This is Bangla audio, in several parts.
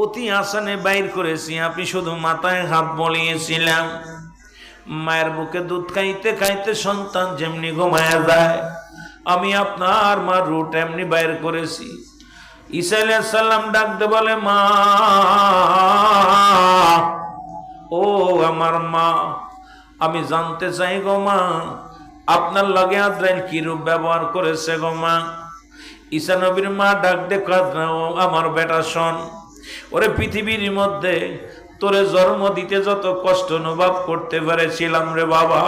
অতি আসানে বাইর করেছি, আপনি শুধু মাথায় হাত বলিয়েছিলাম। মায়ের বুকে দুধ খাইতে খাইতে সন্তান যেমনি ঘুমায়া যায়, আমি আপনার মা রুট এমনি বাইর করেছি। ঈসা আলাইহিস সালাম ডাকতে বলে, মা, ও আমার মা, আমি জানতে চাই গো মা, আপনার লগে আজরাইল কি রূপ ব্যবহার করেছে গো মা। ঈসা নবীর মা ডাক দে, আমার বেটা শোন, ওরে পৃথিবীর মধ্যে তোরে জন্ম দিতে যত কষ্ট অনুভব করতে পেরেছিলাম রে বাবা,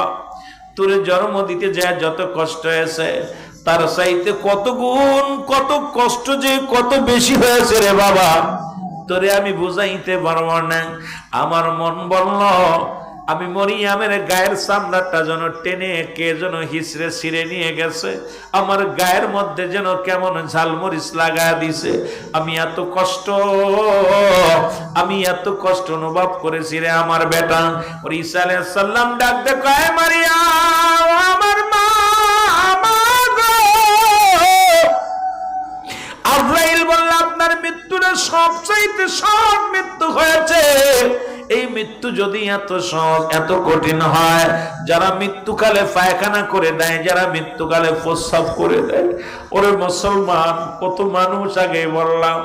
তোরে জন্ম দিতে যায় যত কষ্ট হয়েছে, তার চাইতে কত গুণ কত কষ্ট যে কত বেশি হয়েছে রে বাবা, তোরে আমি বুঝাইতে পারবো না। আমার মন বলল, আমি মরিয়ামের গায়ের চামড়াটা যেন টেনে কে যেন হিসড়ে ছিঁড়ে নিয়ে গেছে, আমার গায়ের মধ্যে যেন কেমন ঝালমরিচ লাগা দিছে। আমি এত কষ্ট অনুভব করেছি রে আমার বেটা। ওর ঈসা আলাইহিস সালাম ডাক দে, কয় মারিয়াম, আমার মা, আজরাইল বলল, আপনার মৃত্যুটা সবচাইতে সব মৃত্যু হয়েছে। এই মৃত্যু যদি এত সহজ এত কঠিন হয়, যারা মৃত্যুকালে পায়খানা করে দেয়, যারা মৃত্যুকালে প্রস্রাব করে দেয়, ওরে মুসলমান কত মানুষ, আগে বললাম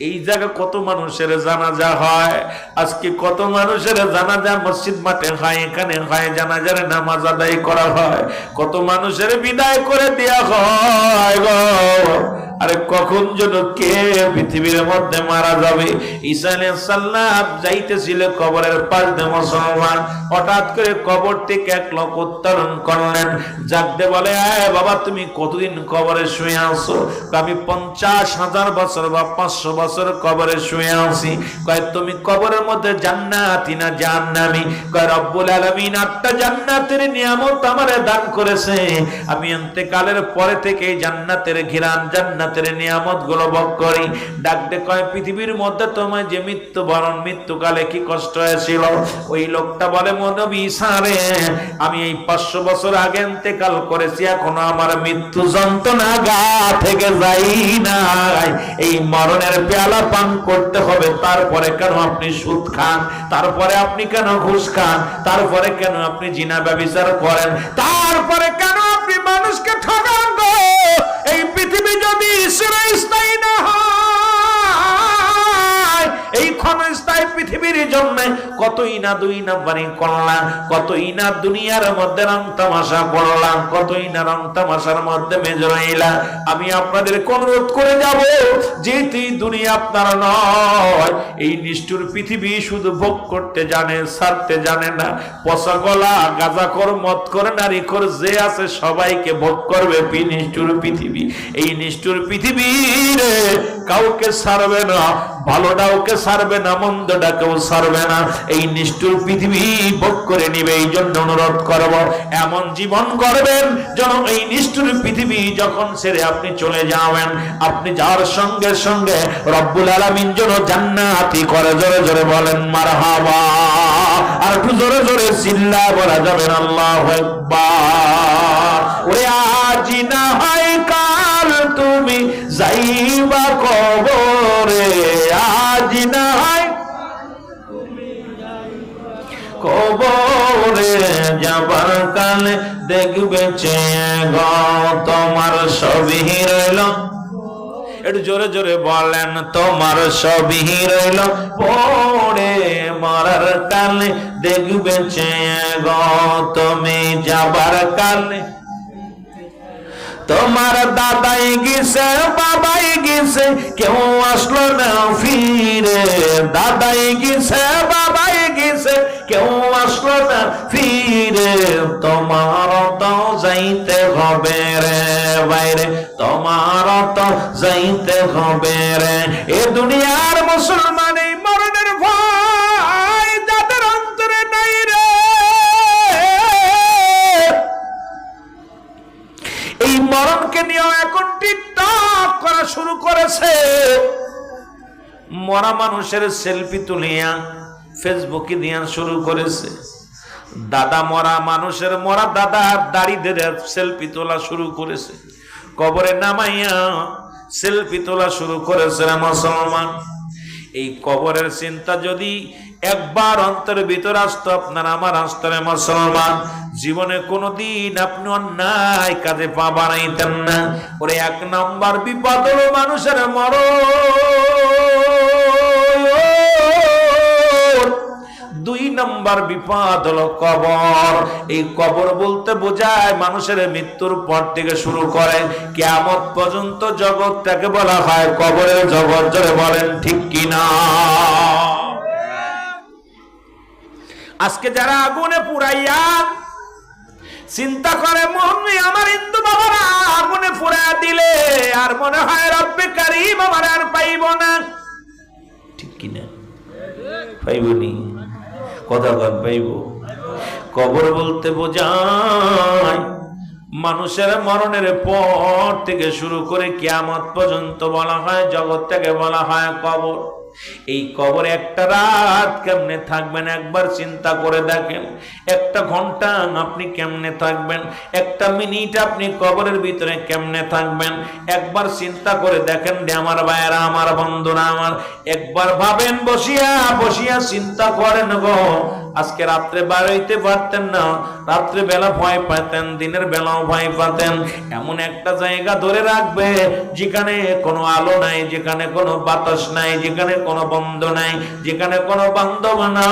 এই জায়গা কত মানুষের জানাজা হয়, আজকে কত মানুষের জানাজা মসজিদ মাঠে হয়, এখানে হয়, জানাজার নামাজ আদায় করা হয়, কত মানুষের বিদায় করে দেয়া হয় গো। আরে কখন যেন কে পৃথিবীর মধ্যে মারা যাবে। ঈসা আলাইহিস সালাম যাইতেছিল কবরের পাশ দিয়ে, মুসলমান হঠাৎ করে কবর থেকে এক লোক উত্তোলন করলেন, জাগতে বলে, আয় বাবা, তুমি কতদিন কবরে শুয়ে আছো? আমি 50,000 বছর বা 500 বছর কবরে শুয়ে আছি। কয় তুমি কবরের মধ্যে জান্নাতি না জাহান্নামী? কয় রব্বুল আলামিন 8টা জান্নাতের নিয়ামত আমারে দান করেছে, আমি ইন্তেকালের পরে থেকে জান্নাতের ঘিরান জান্নাতের নিয়ামত গুলো ভোগ করি। ডাকতে কয়, পৃথিবীর মধ্যে তোমায় যে মৃত্যুবরণ মৃত্যুকালে কি কষ্ট হয়েছিল? ওই লোকটা বলে, নবী ঈসা রে, আমি এই 500 বছর আগে ইন্তেকাল করেছি, এখনো আমার মৃত্যু যন্ত্রণা গা থেকে যাই নাই। এই মরণের পেয়ালা পান করতে হবে, তারপরে কেন আপনি সুদ খান? তারপরে আপনি কেন ঘুষ খান? তারপরে কেন আপনি জিনা ব্যভিচার করেন? তারপরে কেন আপনি মানুষকে ঠকান গো? এই পৃথিবী যদি চিরস্থায়ী না হয়, এই ক্ষণস্থায়ী পৃথিবীর জন্য কতই না দুই নাম্বারি করলাম, কতই না দুনিয়ার মধ্যে রং তামাশা করলাম, কতই না রং তামাশার মধ্যে মেজে রইলাম। আমি আপনাদের অনুরোধ করে যাব, যেহেতু দুনিয়া আপনার নয়, এই নিষ্ঠুর পৃথিবী শুধু ভোগ করতে জানে, ছাড়তে জানে না। পচা গলা গাঁজাখোর মদখোর নারীখোর যে আছে সবাইকে ভোগ করবে নিষ্ঠুর পৃথিবী। এই নিষ্ঠুর পৃথিবীর কাউকে ছাড়বে না, ভালোটাকে ছাড়বে না, মন্দটাকেও ছাড়বে না। এই নিষ্ঠুর পৃথিবী ভোগ করে নিবে। এই জন্য অনুরোধ করব, এমন জীবন গড়বেন যেন এই নিষ্ঠুর পৃথিবী যখন ছেড়ে আপনি চলে যাবেন, আপনি যাওয়ার সঙ্গে সঙ্গে রব্বুল আলামিন যেন জান্নাতি করে। জোরে জোরে বলেন মারহাবা। আর একটু জোরে জোরে চিল্লা বলা যাবেন আল্লাহু আকবার। ওরে আজ না হয় কাল তুমি যাইবা কবরে, আজ না হয় কবরে যাবার কালে দেখবে চেয়ে গো তোমার সবই রইল। একটু জোরে জোরে বলেন, তোমার সবই রইল পড়ে, মরার কালে দেখবে চেয়ে গো তুমি যাবার কালে। তোমার দাদাই গেছে বাবাই গেছে কেউ আসলো না ফিরে, দাদাই গেছে বাবাই গেছে কেউ আসলো না ফিরে। তোমার তো যাইতে হবে রে বাইরে, তোমার তো যাইতে হবে রে। এ দুনিয়ার মুসলমান এই মরণের ভয় যাদের অন্তরে নাই রে, এই মরণকে নিয়ে এখন টিকটক করা শুরু করেছে। মরা মানুষের সেলফি তুলিয়া ফেসবুকে দিয়া শুরু করেছে। দাদা মরা মানুষের মরা দাদা দাড়িদের সেলফি তোলা শুরু করেছে। কবরে নামাইয়া সেলফি তোলা শুরু করেছে মুসলমান। এই কবরের চিন্তা যদি একবার অন্তরের ভিতর আসতো, আপনার আমার অন্তরে মুসলমান, জীবনে কোনোদিন আপনি অন্যায় কাজে পা বাড়াইতেন না। ওরে এক নাম্বার বিপদ হলো মানুষের মরণ, দুই নাম্বার বিপদ হলো কবর। এই কবর বলতে বোঝায় মানুষের মৃত্যুর পর থেকে শুরু করে কিয়ামত পর্যন্ত জগৎটাকে বলা হয় কবরের জগৎ। জোরে বলেন ঠিক কিনা? আজকে যারা আগুনে পুরাইয়া চিন্তা করে মনে আমার হিন্দু বাবারা আগুনে পুরাইয়া দিলে আর মনে হয় রব্বে কারীম আমার আর পাইব না, ঠিক কিনা? পাইবনি, কথা কন পাইব। কবর বলতে বোঝায় মানুষের মরণের পর থেকে শুরু করে কিয়ামত পর্যন্ত বলা হয় জগৎটাকে বলা হয় কবর। এই কবরে একটা রাত কেমনে থাকবেন একবার চিন্তা করে দেখেন। একটা ঘন্টা আপনি কেমনে থাকবেন, একটা মিনিট আপনি কবরের ভিতরে কেমনে থাকবেন একবার চিন্তা করে দেখেন রে আমার ভাইয়েরা, আমার বন্ধুরা, আমার একবার ভাবেন, বসিয়া বসিয়া চিন্তা করেন গো। আজকে রাত্রে বার হইতে পারতেন না, রাত্রে বেলা ভয় পাতেন, দিনের বেলাও ভয় পাতেন। এমন একটা জায়গা ধরে রাখবে যেখানে কোনো আলো নাই, যেখানে কোনো বাতাস নাই, যেখানে কোনো বন্ধ নাই, যেখানে কোনো বান্ধব নাই।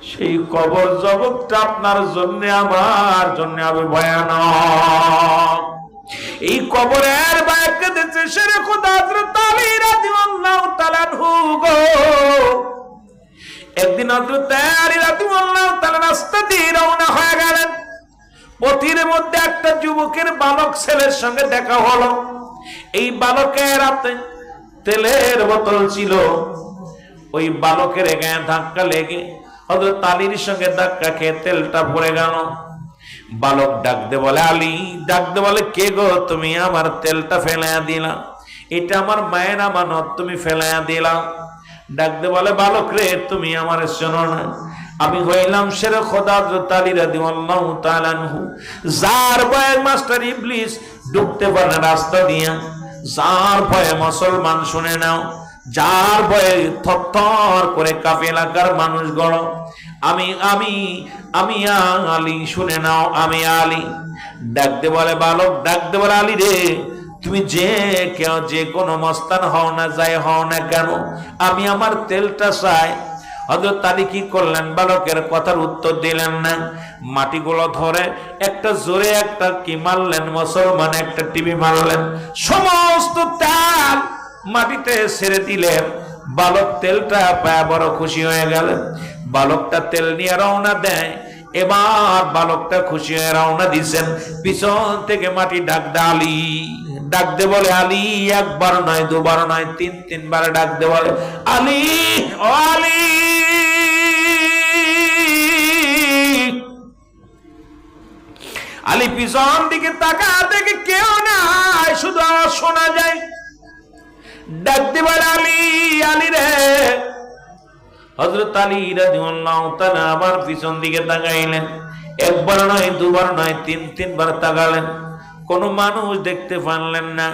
সেই কবর জগৎটা আপনার জন্য আমার জন্য হবে ভয়ানক। এই কবরের বাইরে দিতে শেরে খোদা হযরত আলী রাদিয়াল্লাহু তাআলা আনহু গো। একদিন হযরত আলী রাদিয়াল্লাহু তাআলা রাস্তা দিয়ে রওনা হয়ে গেলেন। পথের মধ্যে একটা যুবকের বালক ছেলের সঙ্গে দেখা হলো। এই বালকের হাতে তেলের বোতল ছিল। ওই বালকের গায়ে ধাক্কা লেগে হযরত আলীর সঙ্গে ধাক্কা খেয়ে তেলটা পড়ে গেল। বালক ডাকতে বলে আলী, ডাকতে বলে কে গো তুমি আমার তেলটা ফেলাইয়া দিলা, এটা আমার মায়ের আমানত, তুমি ফেলাইয়া দিলা। ডাকতে বলে বালক রে তুমি আমার শোনো না, আমি হইলাম শেরে খোদা হযরত আলী রাদিয়াল্লাহু তাআলা আনহু, যার ভয়ে মাস্টার ইবলিস ঢুকতে পারে না রাস্তা দিয়া, যার ভয়ে মুসলমান শুনে নাও, যার ভয়ে থরথর করে কাঁপে এলাকার মানুষগুলো। আমি আমি আমি আলী, শুনে নাও আমি আলী। ডাকতে বলে বালক, ডাকতে বলে আলী রে তুমি যে কেউ যে কোনো মস্তান হও না, যাই হও না কেন, আমি আমার তেলটা চাই। হযরত আলী কি করলেন, বালকের কথার উত্তর দিলেন না। মাটিগুলো ধরে একটা জোরে একটা কি মারলেন, মুসলমান একটা টিভি মারলেন, সমস্ত তেল মাটিতে ছেড়ে দিলেন। বালক তেলটা পায় বড় খুশি হয়ে গেলেন। বালকটা তেল নিয়ে রওনা দেয়। এবার বালকটা খুশি হয়ে রওনা দিছেন, পিছন থেকে মাটি ডাকতে আলী, ডাকতে বলে আলী, একবার নয় দুবার নয় তিনবার ডাকতে বলে আলী, ও আলী। আলী পিছন দিকে তাকা, দেখে কেউ নাই, শুধু আওয়াজ শোনা যায়। ডাকতে বলে আলী, আলী রে। হযরত আলী রাদিয়াল্লাহু তাআলা আবার পিছন দিকে তাকাইলেন। একবার নয় দুবার নয় তিনবার তাকালেন, কোন মানুষ দেখতে পারলেন না।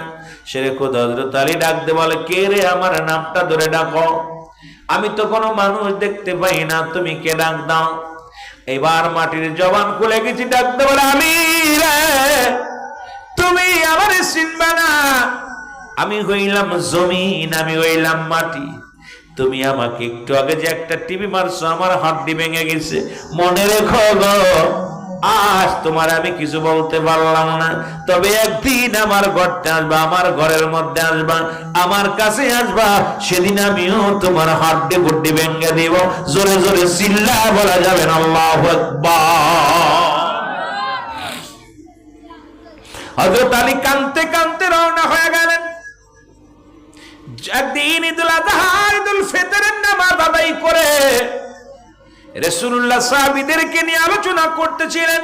শেরে খোদা হযরত আলী ডাকতে বলে কে রে, আমার নামটা ধরে ডাকো, আমি তো কোনো মানুষ দেখতে পাই না, তুমি কে, ডাক দাও। এবার মাটির জবান খুলে গেছি, ডাকতে বলে আলী রে তুমি আমার চিনবা না, আমি হইলাম জমিন, আমি হইলাম মাটি। তুমি আমাকে একটু আগে যে একটা টিভি মারছো, আমার হাড্ডি ভেঙে গেছে, মনে রেখো গো, আজ তোমার আমি কিছু বলতে পারলাম না, তবে একদিন আমার ঘরতে আসবা, আমার ঘরের মধ্যে আসবা, আমার কাছে আসবা, সেদিন আমিও তোমার হাড্ডি গুড্ডি ভেঙে দিব। জোরে জোরে চিল্লা বলা যাবে না আল্লাহু আকবার। হযরত আলী কাঁদতে কাঁদতে রওনা হয়ে গেলেন। একদিন ঈদুল আযহা ঈদুল ফিতরের নামাজ আদায় করে রাসূলুল্লাহ সাহাবীদেরকে নিয়ে আলোচনা করতেছিলেন।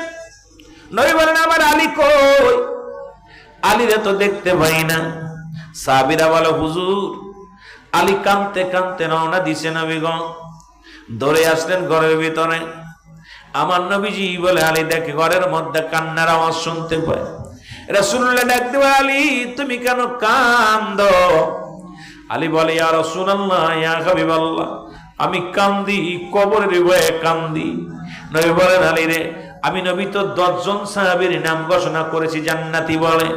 নবী বলেন আমার আলী কই, আলীরে তো দেখতে পাই না। সাহাবীরা বলে হুজুর আলী কাঁদতে কাঁদতে রওনা দিছে, নবীগণ ধরে আসলেন ঘরের ভিতরে। আমার নবীজি বলে আলী দেখে ঘরের মধ্যে কান্নার আওয়াজ শুনতে পায়। রাসূলুল্লাহ ডাক দিয়ে আলী তুমি কেন কান্দো? আলী বলে ইয়া রাসূলুল্লাহ ইয়া হাবিবাল্লাহ আমি কান্দি কবরের ভয়ে কান্দি। নবী বলেন আলী রে আমি নবী তো 10 জন সাহাবীর নাম ঘোষণা করেছি জান্নাতি বলে,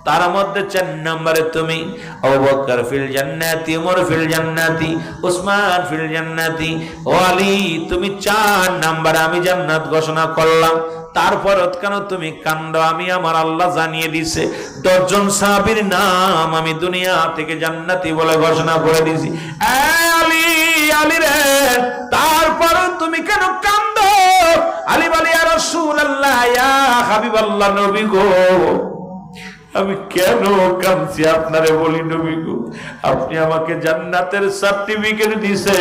তার মধ্যে 4 নম্বরে তুমি। আবু বকর ফিল জান্নাতি, উমর ফিল জান্নাতি, উসমান ফিল জান্নাতি। ও আলী তুমি 4 নম্বরে আমি জান্নাত ঘোষণা করলাম, তারপর কেন তুমি কান্দো? আমি আমার আল্লাহ জানিয়ে দিছে 10 জন সাহাবীর নাম আমি দুনিয়া থেকে জান্নাতি বলে ঘোষণা করে দিয়েছি। আলী আলী রে তারপর তুমি কেন কান্দো? আলী বলে ইয়া রাসূলুল্লাহ ইয়া হাবিবাল্লাহ নবী গো আমি কেন কাঁদছি আপনারে বলি নবী গো, আপনি আমাকে জান্নাতের সার্টিফিকেট দিছে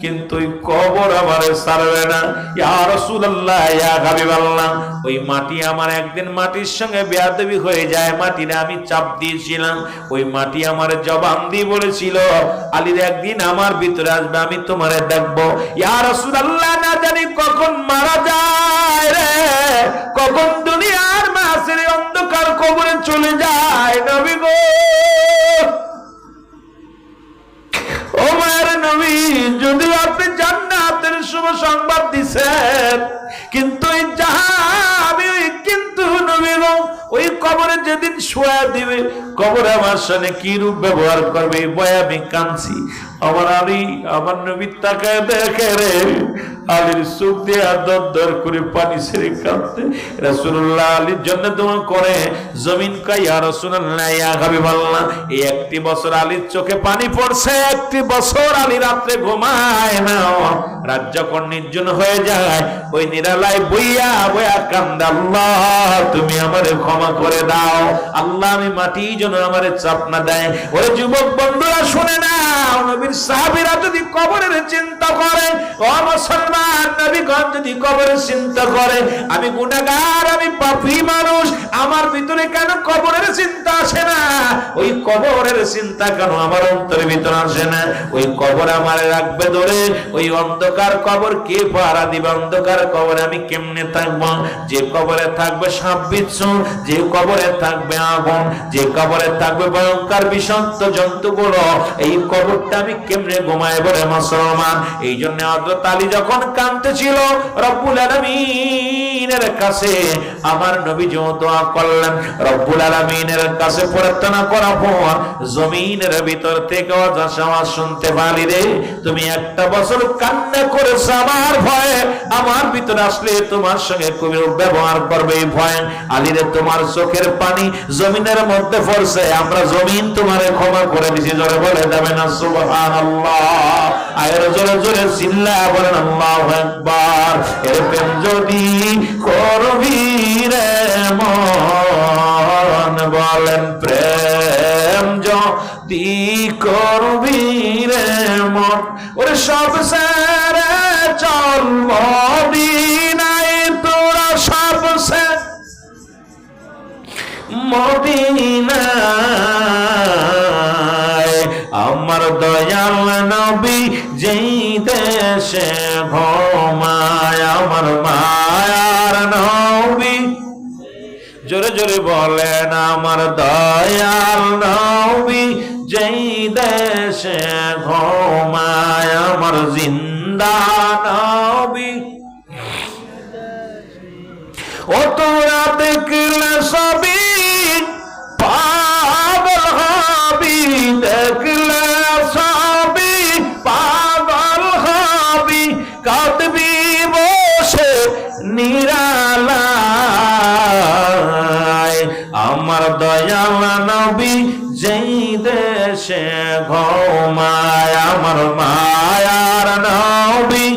কিন্তু ওই কবর আমারে ছাড়বে না। ইয়া রাসূলুল্লাহ ইয়া হাবিবাল্লাহ ওই মাটি আমার একদিন মাটির সঙ্গে বেয়াদবি হয়ে যায়, মাটিরে আমি চাপ দিয়েছিলাম, ওই মাটি আমার জবান দিয়ে বলেছিল আলীর একদিন আমার ভিতরে আসবে আমি তোমারে দেখবো। ইয়া রাসূলুল্লাহ না জানি কখন মারা যায় রে, কখন দুনিয়ার মাঝের অন্ধকার কবরে চলে যায় নবী গো। ও মায়ের নবী যদি আপনি জান্নাতের শুভ সংবাদ দিছেন কিন্তু ওই জাহাবি কিন্তু নবী গো ওই কবরে যেদিন শোয়া দিবে কবরে আমার সামনে কি রূপ ব্যবহার করবে ভয় আমি কাঁদছি। আমার আলী আমার নবী তাকায় দেখে রে আলীর চোখ দিয়ে দর দর করে পানি ছেড়ে কাঁদতে। রাসূলুল্লাহ আলীর জন্য দোয়া করে জমিন কয় ইয়া রাসূলুল্লাহ ইয়া হাবিবাল্লাহ এই 1টি বছর আলীর চোখে পানি পড়ছে, 1টি বছর আলী রাতে ঘুমায় না, রাত যখন নির্জন হয়ে যায় ওই নিরালায় বইয়া বইয়া কান্দে আল্লাহ তুমি আমারে ক্ষমা করে দাও, আল্লাহ আমি মাটি যেন আমারে চাপ না দেয়। ওই যুবক বন্ধুরা শুনে না নবীর সাহাবীরা যদি কবরের চিন্তা করে, ও মুসলমান নবীগণ যদি কবরের চিন্তা করে আমি গুনাহগার আমি পাপী মানুষ আমার ভিতরে কেন কবরের চিন্তা আসে না? ওই কবরের চিন্তা কেন আমার অন্তরের ভিতরে আসে না? ওই কবর আমারে রাখবে ধরে, ওই অন্ধকার কবর কে পাহারা দিবে? অন্ধকার কবরে আমি কেমনে থাকবো? যে কবরে থাকবে সাপ বিচ্ছু, যে কবরে থাকবে আগুন, যে কবরে থাকবে ভয়ঙ্কর বিষাক্ত জন্তুগুলো, এই কবরটা আমি কেমনে ঘুমায় বলে মুসলমান। এই জন্য হযরত আলী যখন কাঁদতেছিল রব্বুল আলামিনের কাছে আমার নবী যে দোয়া করলেন রব্বুল আলামিনের কাছে প্রার্থনা করার পর জমিনের ভিতর থেকে আওয়াজ শুনতে পারি রে তুমি 1টা বছর কান্না করেছো আমার ভয়ে, আমার ভিতরে আসলে তোমার সঙ্গে খুবই ব্যবহার করবে এই ভয়। আলী রে তোমার চোখের পানি জমিনের মধ্যে পড়ছে, আমরা জমিন তোমারে ক্ষমা করে দিছি। জোরে বলে যাবে না সুবহানাল্লাহ, আয়ের জোরে জোরে চিল্লায়া বলেন আল্লাহু আকবার। এর প্রেম যদি করবি রে মন বলেন প্রেম যদি করবি রে মন ওরে সব সারা চল মদিনায় তোরা সব মদিনায় আমার দয়াল নবী যেই দেশে ঘুমায় আমার মায়ার নবী জোরে জোরে বলেন আমার দয়াল নবী যেই দেশে ঘুমায় আমার জিন্দা নবী। ও তোরা দেখলে সবই পাগল হবি, দেখলে সবই পাগল হবি, কাঁদবি বসে নিরালায় আমার দয়াল নবী যেই দেশে ঘুমায় আমার মায়ার নবী।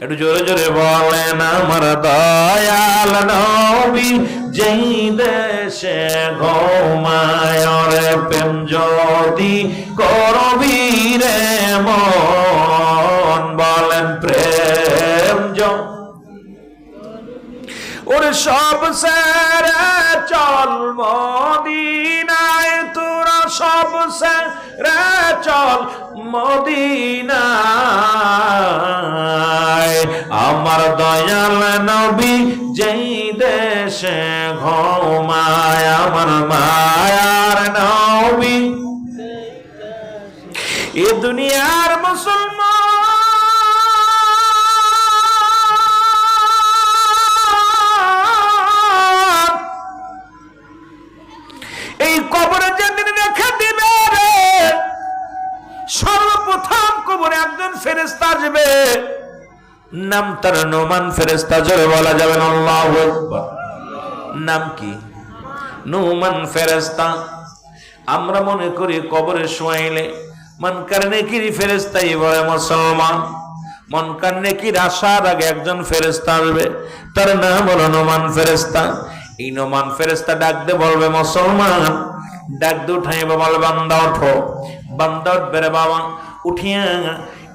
একটু জোরে জোরে বলেন আমার দয়াল নবী যেই দেশে ঘুমায় রে প্রেম যদি করবি রে মন বলেন প্রেম ওরে সব সেরে চল মদিনায় তোরা সব সেরে চল মদিনায় আমার দয়াল নবী যেই দেশে ঘুমায় আমার মায়ার নবী এ দুনিয়ার মুসলমান এই কবরে যেদিন রেখে দিবে রে সর্বপ্রথম কবরে একজন ফেরেশতা আসবে নাম তার নোমান ফেরেশতা জোরে বলা যাবে না আল্লাহু আকবার নাম কি নোমান ফেরেশতা আমরা মনে করি কবরে শোয়াইলে মনকার নেকির ফেরেশতাই বলে মুসলমান মনকার নেকির আসার আগে একজন ফেরেশতা আসবে তার নাম হলো নোমান ফেরেশতা এই নোমান ফেরেশতা ডাক দিয়ে বলবে মুসলমান ডাক দিয়ে উঠাইবে বলবে বান্দা ওঠো বান্দা উঠবে রে বাবা উঠিয়া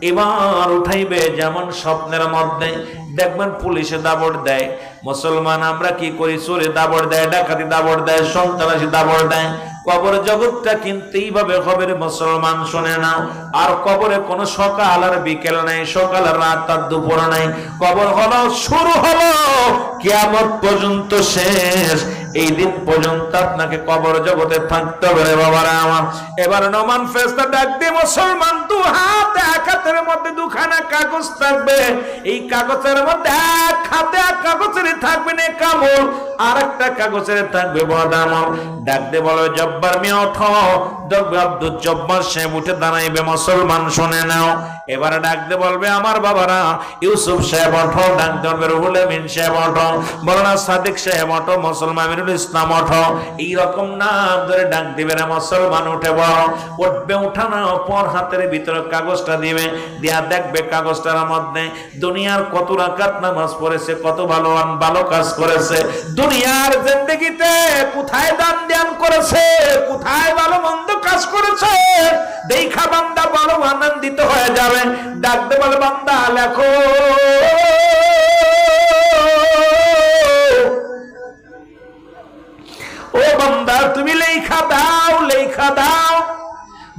এবার উঠাইবে যেমন স্বপ্নের মধ্যে দেখবেন পুলিশে দাবড় দেয় মুসলমান আমরা কি করি চোরে দাবড় দেয় ডাকাতি দাবড় দেয় সন্ত্রাসী দাবড় দেয় কবর জগৎটা কিন্তু এইভাবে হবে রে মুসলমান শুনে নাও আর কবরে কোনো সকাল আর বিকেল নাই সকাল আর রাত আর দুপুর নাই কবর হলো শুরু হলো কিয়ামত পর্যন্ত শেষ এই দিন পর্যন্ত আপনাকে কবর জগতে থাকতে হবে রে বাবারা আমার এবার নোমান ফেরেশতা ডাক দিয়ে মুসলমান দু হাত এক হাতের মধ্যে দুখানা কাগজ থাকবে এই কাগজের মধ্যে এক হাতে এক কাগজের থাকবে নেক আমল আর একটা কাগজের থাকবে বদ আমল ডাক দিয়ে বলো জব্বার মিয়া ওঠো দেখবে আব্দুল জব্বার সাহেব উঠে দাঁড়াইবে মুসলমান শুনে নাও এবারে ডাক দিয়ে বলবে আমার বাবারা ইউসুফ সাহেব ওঠো ডাক ধরবে রুহুল আমিন সাহেব ওঠো মাওলানা সাদিক সাহেব ওঠো মুসলমান আমিনুল ইসলাম ওঠো এইরকম নাম ধরে ডাক দিবে না মুসলমান উঠে বড় উঠবে উঠানোর পর হাতের ভিতরে কাগজটা দিবে দিয়া দেখবে কাগজটার মধ্যে দুনিয়ার কত রাকাত নামাজ পড়েছে কত ভালো ভালো কাজ করেছে দুনিয়ার জিন্দেগিতে কোথায় দান ধ্যান করেছে কোথায় ভালো মন্দ কাজ করেছে দেখা বান্দা বড় আনন্দিত হয়ে যাবে ডাকতে বলে বান্দা লেখো ও বান্দা তুমি লেখা দাও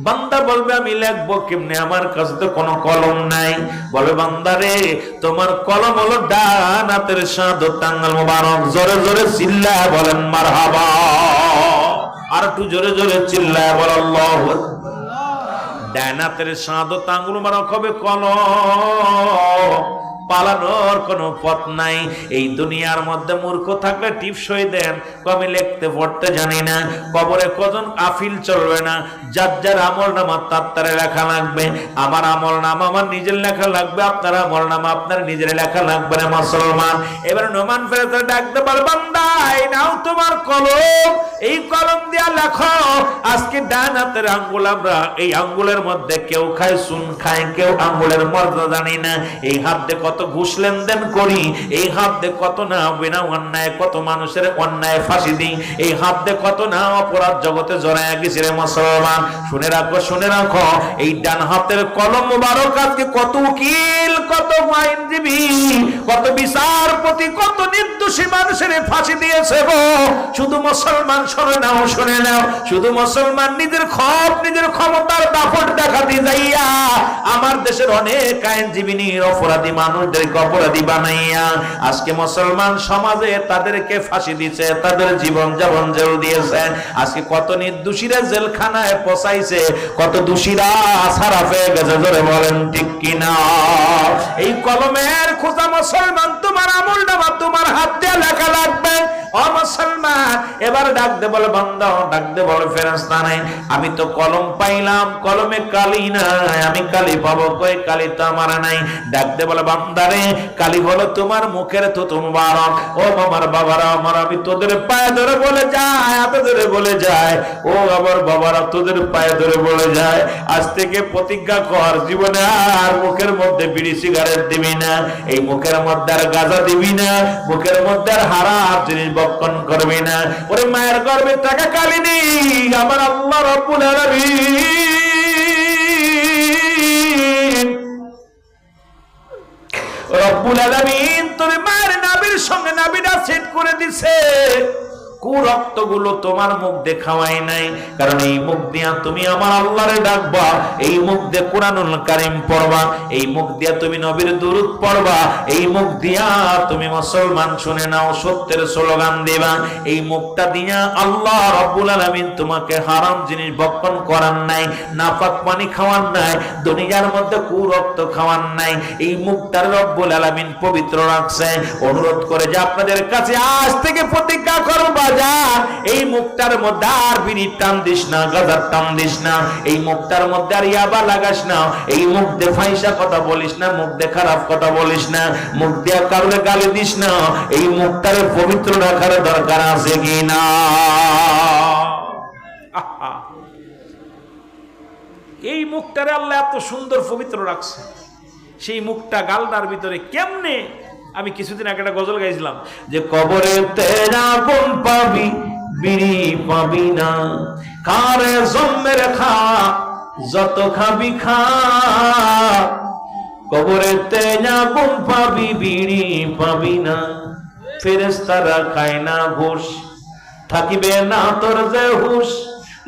বান্দা বলবে আমি লিখবো কেমনে আমার কাছে তো কোনো কলম নাই বলে বান্দা রে তোমার কলম হলো ডান হাতের শাহাদাত আঙ্গুল মোবারক জোরে জোরে চিল্লায় বলেন মারহাবা আর একটু জোরে জোরে চিল্লায় বল আল্লাহু আকবার ডান হাতের শাহাদাত আঙ্গুল মোবারক হবে কলম পালানোর কোনো পথ নাই এই দুনিয়ার মধ্যে মূর্খ থাকলে টিপসই দেন আমি লিখতে পড়তে জানি না কবরে কজন আফিল চলবে না যার যার আমল নামা তার লেখা লাগবে আমার আমল নামা আমার নিজের লেখা লাগবে আপনার আমল নামা আপনার নিজের লেখা লাগবে না মুসলমান এবার নোমান ফেরেশতা ডাকতে বল বান্দা এই নাও তোমার কলম এই কলম দিয়া লেখো আজকে ডান হাতের আঙ্গুল আমরা এই আঙ্গুলের মধ্যে কেউ খায় সুন খায় কেউ আঙ্গুলের মর্যাদা জানি না এই হাত দিয়ে কত ঘুষ লেনদেন করি এই হাত দিয়ে কত না বিনা অন্যায় কত মানুষের অন্যায় ফাঁসি দিই এই হাত দিয়ে কত না অপরাধ জগতে জড়ায় গেছি রে মুসলমান শুনে রাখো এই ডান হাতের কলম মুবারক আজকে কত উকিল কত আইনজীবী কত বিচারপতি কত নির্দোষী মানুষের ফাঁসি দিয়েছে গো শুধু মুসলমান শুনে নাও শুধু মুসলমান নিজের ক্ষমতার দাপট দেখাতে যাইয়া আমার দেশের অনেক আইনজীবী অপরাধী মানুষদেরকে অপরাধী বানাইয়া আজকে মুসলমান সমাজে তাদেরকে ফাঁসি দিচ্ছে তাদের জীবন যাপন জেল দিয়েছে আজকে কত নির্দোষীরা জেলখানায় পচাইছে কত দোষীরা ছাড়া পেয়ে গেছে জোরে বলেন ঠিক কিনা এই কলমের খোঁজা মুসলমান তোমার আমল নামা তোমার হাত দিয়ে লেখা লাগবে ও মুসলমান এবার ডাক দে বলে বান্দা ডাক দে বলে ফেরেশতা নাই আমি তো কলম পাইলাম কলমে কালি নাই আমি কালি পাবো কই কালি তো আমার নাই ডাক দে বলে বান্দারে কালি হলো তোমার মুখের থুতু মুবারক ও আমার বাবারা আমার আমি তোদের পায়ে ধরে বলে যায় হাতে ধরে বলে যায় ও আমার বাবারা তোদের পায়ে ধরে বলে যায় আজ থেকে প্রতিজ্ঞা কর জীবনে আর মুখের মধ্যে বিড়ি সিগারেট দিবি না এই মুখের মধ্যে আর গাঁজা দিবি না মুখের মধ্যে আর হারাম জিনিস বক্ষণ করবি না ওরে মায়ের গর্ভে টাকা কালি নেই আমার আল্লাহ রাব্বুল আলামিন রব্বুল আলামিন তোর মায়ের নাভির সঙ্গে নাভিটা সেট করে দিছে কুরক্তগুলো তোমার মুখ দিয়ে খাওয়াই নাই, কারণ এই মুখ দিয়া তুমি আমার আল্লাহরে ডাকবা, এই মুখ দিয়ে কুরআনুল কারীম পড়বা, এই মুখ দিয়া তুমি নবীর দুরূদ পড়বা, এই মুখ দিয়া তুমি মুসলমান শুনে নাও সত্যের স্লোগান দিবা। এই মুখটা দিয়া আল্লাহ রাব্বুল আলামিন তোমাকে হারাম জিনিস ভক্ষণ করান নাই, নাপাক পানি খাওয়ান নাই, দুনিয়ার মধ্যে কুরক্ত খাওয়ান নাই। এই মুখটার রব্বুল আলামিন পবিত্র রাখছে। অনুরোধ করে যে আপনাদের কাছে আজ থেকে প্রতিজ্ঞা করবা, যা এই মুখটার মধ্যে আর বিড়ির টান দিস না, গাঁজার টান দিস না, এই মুখটার মধ্যে আর ইয়াবা লাগাস না, এই মুখ দিয়ে ফাইসা কথা বলিস না, মুখ দিয়ে খারাপ কথা বলিস না, মুখ দিয়ে কারোর গালি দিস না। এই মুখটারে পবিত্র রাখার দরকার আছে কি না? এই মুখটারে আল্লাহ এত সুন্দর পবিত্র রাখছে, সেই মুখটা গালটার ভিতরে কেমনে? আমি কিছুদিন আগে একটা গজল গাইছিলাম যে কবরে তেরা আগুন পাবি বিড়ি পাবি না, কারে জন্মের খা যত খাবি খা, কবরে তেরা আগুন পাবি বিড়ি পাবি না, ফেরেশতারা খায় না ঘুষ, থাকিবে না তোর যে হুশ,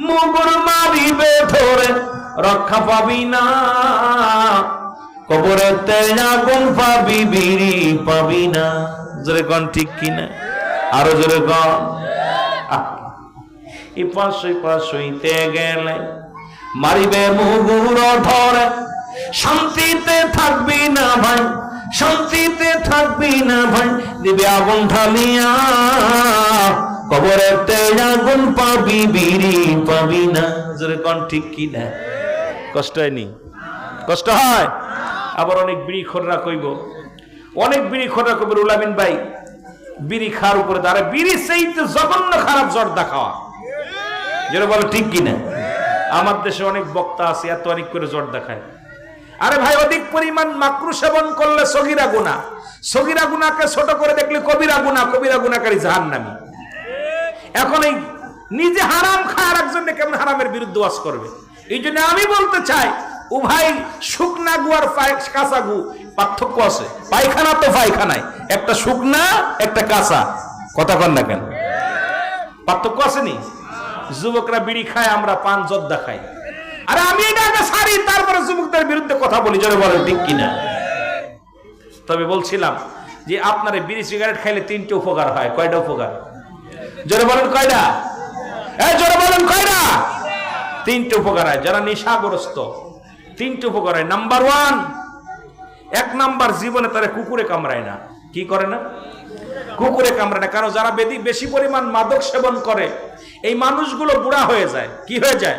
মুগুর মারিবে ধরে রক্ষা পাবি না, কবরেতে আগুন পাবি বিড়ি পাবি না। জোরে কোন ঠিক কিনা? আরো জোরে কোন। এই পাশইতে গেলে মারিবে মুগুর ধরে, শান্তিতে থাকবি না ভাই, শান্তিতে থাকবি না ভাই, দিবে আগুন ঢালিয়া, কবরেতে আগুন পাবি বিড়ি পাবি না। জোরে কোন ঠিক কিনা? কষ্ট হয়নি? কষ্ট হয়? আবার অনেক বিড়ি খোররা কইব, অনেক বিড়ি খোররা কইব রুলামিন ভাই বিড়ি খাওয়ার উপরে দাঁড়ায়, বিড়ি সেইতে জঘন্য খারাপ জর্দা খাওয়া। যেটা বলো ঠিক কিনা? আমার দেশে অনেক বক্তা আছে এত অনেক করে জর্দা খায়। আরে ভাই, অধিক পরিমাণ মাকরু সেবন করলে সগীরা গুনাহ, সগীরা গুনাহকে ছোট করে দেখলে কবিরা গুনাহ, কবিরা গুনাহকারী জাহান্নামী। এখন এই নিজে হারাম খায় আর একজনকে কেমন হারামের বিরুদ্ধে ওয়াজ করবে? এই জন্য আমি বলতে চাই, উভয় শুকনা গু আর কাঁচা গু পার্থক্য আছে। পায়খানা তো পায়খানায়, একটা শুকনা একটা কাঁচা, কথা কন না কেন? পার্থক্য আছে নি? যুবকরা বিড়ি খায়, আমরা পান জর্দা খাই। আরে আমি এটা আগে সারি, তারপরে যুবকদের বিরুদ্ধে কথা বলি। জোরে বলেন ঠিক কিনা? তবে বলছিলাম যে আপনার বিড়ি সিগারেট খাইলে তিনটে উপকার হয়। কয়টা উপকার? জোরে বলেন কয়টা? জোরে বলেন কয়টা? তিনটে উপকার হয়। যারা নেশাগ্রস্ত, তিনটে উপকার হয়। নাম্বার ওয়ান, এক নাম্বার, জীবনে তারা কুকুরে কামড়ায় না। কি করে না? কুকুরে কামড়ায় না। কারণ যারা বেশি পরিমাণ মাদক সেবন করে, এই মানুষগুলো বুড়া হয়ে যায়। কি হয়ে যায়?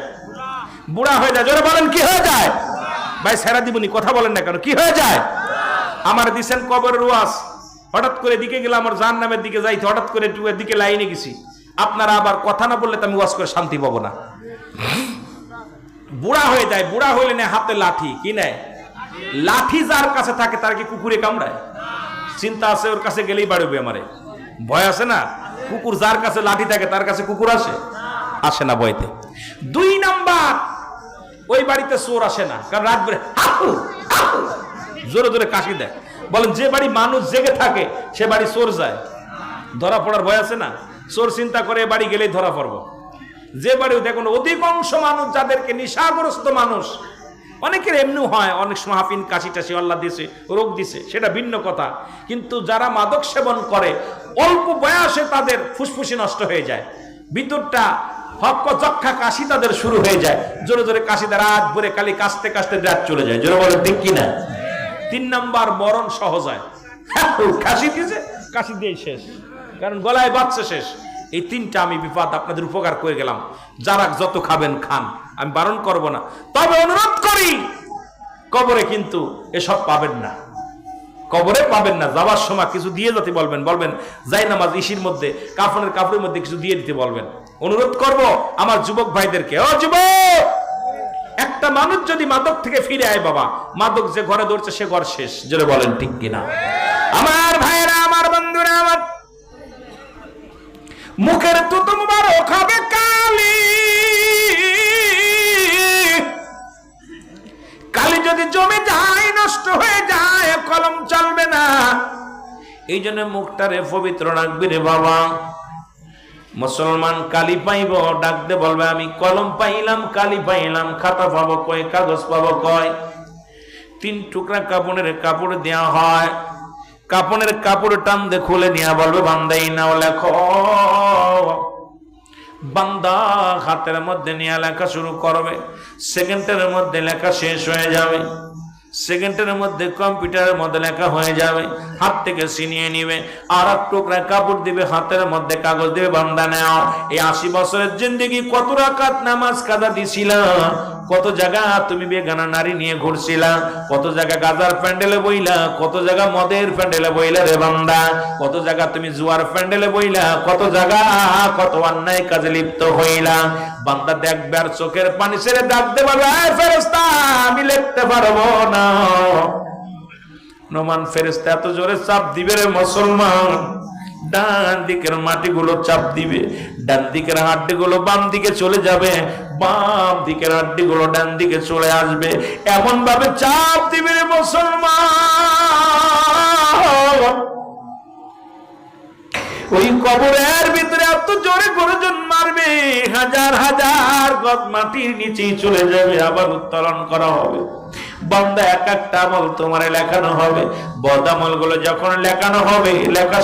বুড়া হয়ে যায়। জোরে বলেন কি হয়ে যায়? ভাই সেরা দিবনি, কথা বলেন না কেন? কি হয়ে যায়? আমার দিছেন কবরের ওয়াজ, হঠাৎ করে দিকে গেলাম, আমার জাহান্নামের দিকে যাইতে, হঠাৎ করে দিকে লাইনে গেছি। আপনারা আবার কথা না বললে তো আমি ওয়াজ করে শান্তি পাবো না। বুড়া হয়ে যায়। বুড়া হইলে নেয় হাতে লাঠি। কি নেয়? লাঠি যার কাছে থাকে তার কি কুকুরে কামড়ায়? চিন্তা আছে ওর কাছে গেলেই বাড়বে আমারে, ভয় আছে না? কুকুর যার কাছে লাঠি থাকে তার কাছে কুকুর আসে? আসে না ভয়তে। দুই নাম্বার, ওই বাড়িতে চোর আসে না, কারণ রাত বেড়ে জোরে জোরে কাশি দেয়। বলেন যে বাড়ি মানুষ জেগে থাকে সে বাড়ি চোর যায়, ধরা পড়ার ভয় আছে না? চোর চিন্তা করে বাড়ি গেলেই ধরা পড়বো। যে বাড়ি দেখুন অধিকাংশ মানুষ যাদেরকে নেশাগ্রস্ত মানুষ, অনেকের এমনি হয়, অনেক সময় হাফিন কাশি টাশি আল্লাহ দিছে, রোগ দিছে, সেটা ভিন্ন কথা। কিন্তু যারা মাদক সেবন করে অল্প বয়সে তাদের ফুসফুসি নষ্ট হয়ে যায়, ভিতরটা হক্ক যক্ষা কাশি তাদের শুরু হয়ে যায়, জোরে জোরে কাশি দেয়, রাত ভরে খালি কাশতে কাশতে রাত চলে যায়। জোরে বলে ঠিক কিনা? তিন নাম্বার, মরণ সহজ হয়। কাশি দিয়েছে, কাশি দিয়ে শেষ, কারণ গলায় বাচ্চা শেষ। এই তিনটা আমি বিপদ আপনাদের উপকার করে গেলাম। যারা যত খাবেন খান, আমি বারণ করব না। তবে অনুরোধ করি, কবরে কিন্তু এসব পাবেন না, কবরে পাবেন না। যাওয়ার সময় কিছু দিয়ে যেতে বলবেন, বলবেন যাই নামাজ ইসির মধ্যে কাফনের কাপড়ের মধ্যে কিছু দিয়ে দিতে বলবেন। অনুরোধ করব আমার যুবক ভাইদেরকে, ও যুবক, একটা মানুষ যদি মাদক থেকে ফিরে আয় বাবা, মাদক যে ঘরে ধরছে সে ঘর শেষ। জোরে বলেন ঠিক কিনা? আমার ভাইয়েরা, আমার বন্ধুরা, আমার মুখের তুতু মুবারক হবে কালি, কালি যদি জমে যায়, নষ্ট হয়ে যায়, কলম চলবে না। এই জন্য মুখটারে পবিত্র রাখবি রে বাবা। মুসলমান কালি পাইব, ডাকতে বলবে আমি কলম পাইলাম, কালি পাইলাম, খাতা পাবো কয়, কাগজ পাবো কয়। 3 টুকরা কাপড় দেওয়া হয়। কাপড়ের কাপড় টান দিয়ে খুলে নিয়ে বলবে বান্দা এই নাও লেখো। বান্দা হাতের মধ্যে নিয়ে লেখা শুরু করবে। সেকেন্ডের মধ্যে লেখা শেষ হয়ে যাবে। সেকেন্ডের মধ্যে কম্পিউটারের মধ্যে লেখা হয়ে যাবে। হাত থেকে ছিনিয়ে নিবে, আর এক টুকরা কাপড় দিবে, হাতের মধ্যে কাগজ দিবে, বান্দা নাও। এই 80 বছরের জিন্দেগি কত রাকাত নামাজ কাজা দিছিলা, কত জায়গা তুমি বেগানা নারী নিয়ে ঘুরছিলা, কত জায়গা গাজার প্যান্ডেলে বইলা, কত জায়গা মদের প্যান্ডেলে বইলা রে বান্দা, কত জায়গা তুমি জুয়ার প্যান্ডেলে বইলা, কত জায়গা কত অন্যায় কাজে লিপ্ত হইলা। বান্দা দেখবে আর চোখের পানি ছেড়ে ডাকতে পারবে, আয় ফেরেশতা আমি লিখতে পারবো না। নোমান ফেরেশতা এত জোরে চাপ দিবে রে মুসলমান, ডান দিকের মাটিগুলো চাপ দিবে, ডান দিকের হাড্ডিগুলো বাম দিকে চলে যাবে, বাম দিকের হাড্ডিগুলো ডান দিকে চলে আসবে। এমন ভাবে চাপ দিবে রে মুসলমান, ওই কবরের ভিতরে এত জোরে গর্জন মারবে, হাজার হাজার গজ মাটির নিচেই চলে যাবে, আবার উত্তোলন করা হবে। বান্দা এক একটা আমল তোমারে লেখানো হবে। বদ আমল গুলো যখন লেখানো হবে, লেখা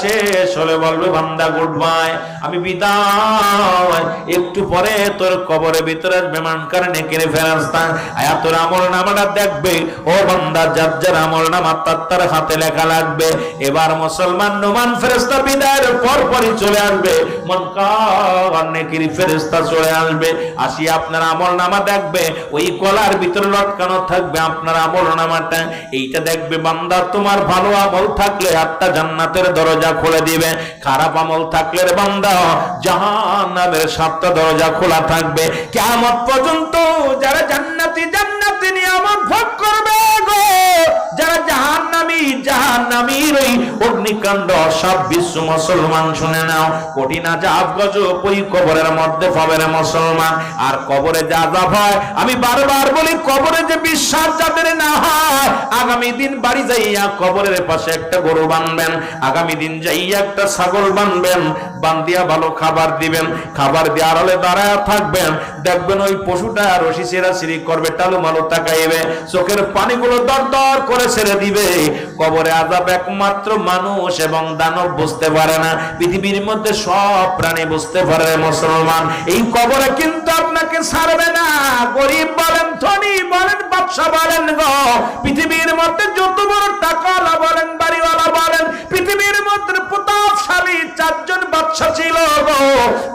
শেষ হলে বলবে বান্দা গুড বাই, আমি বিদায়। একটু পরে তোর কবরের ভিতরে মেহমান কারণে কিনে ফেরেশতা আয়া তোর আমল নামাটা দেখবে। ও বান্দা যার যার আমল নামা তার হাতে লেখা লাগবে। এবার মুসলমান নোমান ফেরেশতা বিদায়ের পরপরই চলে আসবে, মুনকার নেকির ফেরেশতা চলে আসবে। আসি আপনার আমল নামা দেখবে, ওই গলার ভিতরে লটকানো থাকবে আপনার আমল নামাটা। এইটা দেখবে বান্দা, তোমার ভালো আমল থাকলে 8টা জান্নাতের দরজা খুলে দিবে, খারাপ আমল থাকলে রে বান্দা জাহান্নামের 7টা দরজা খোলা থাকবে। কিয়ামত পর্যন্ত যারা জান্নাতি নিয়ামত ভোগ করবে গো, যারা জাহান্নামীর ওই অগ্নিকাণ্ড সব বিশ্ব মুসলমান শুনে নাও। কঠিন আযাব গজব ওই কবরের মধ্যে পাবে রে মুসলমান। আর কবরে যা আযাব হয়, আমি বারবার বলি, কবরে যে বিশ্বাস যাদের না হয়, আগামী দিন বাড়ি যাইয়া কবরের পাশে একটা গরু বানবেন, আগামী দিন যাইয়া একটা ছাগল বানবেন, বান্দিয়া ভালো খাবার দিবেন, খাবার দেওয়ার হলে দাঁড়ায় থাকবেন। দেখবেন ওই পশুটা রশি ছেড়াছিড়ি করবে, টালু মালু তাকাইবে, চোখের পানিগুলো দর দর করে ছেড়ে দিবে। কবরে আযাব একমাত্র মানুষ এবং দানব বুঝতে পারে না, পৃথিবীর মধ্যে সব প্রাণী বুঝতে পারে মুসলমান। এই কবরে কিন্তু আপনাকে ছাড়বে না, গরিব বলেন, ধনী বলেন, বাদশা বলেন গো, পৃথিবীর মধ্যে যত বড় টাকাওয়ালা বলেন, বাড়িওয়ালা বলেন, পৃথিবীর মধ্যে প্রতাপশালী 4 জন বাদশা ছিল গো,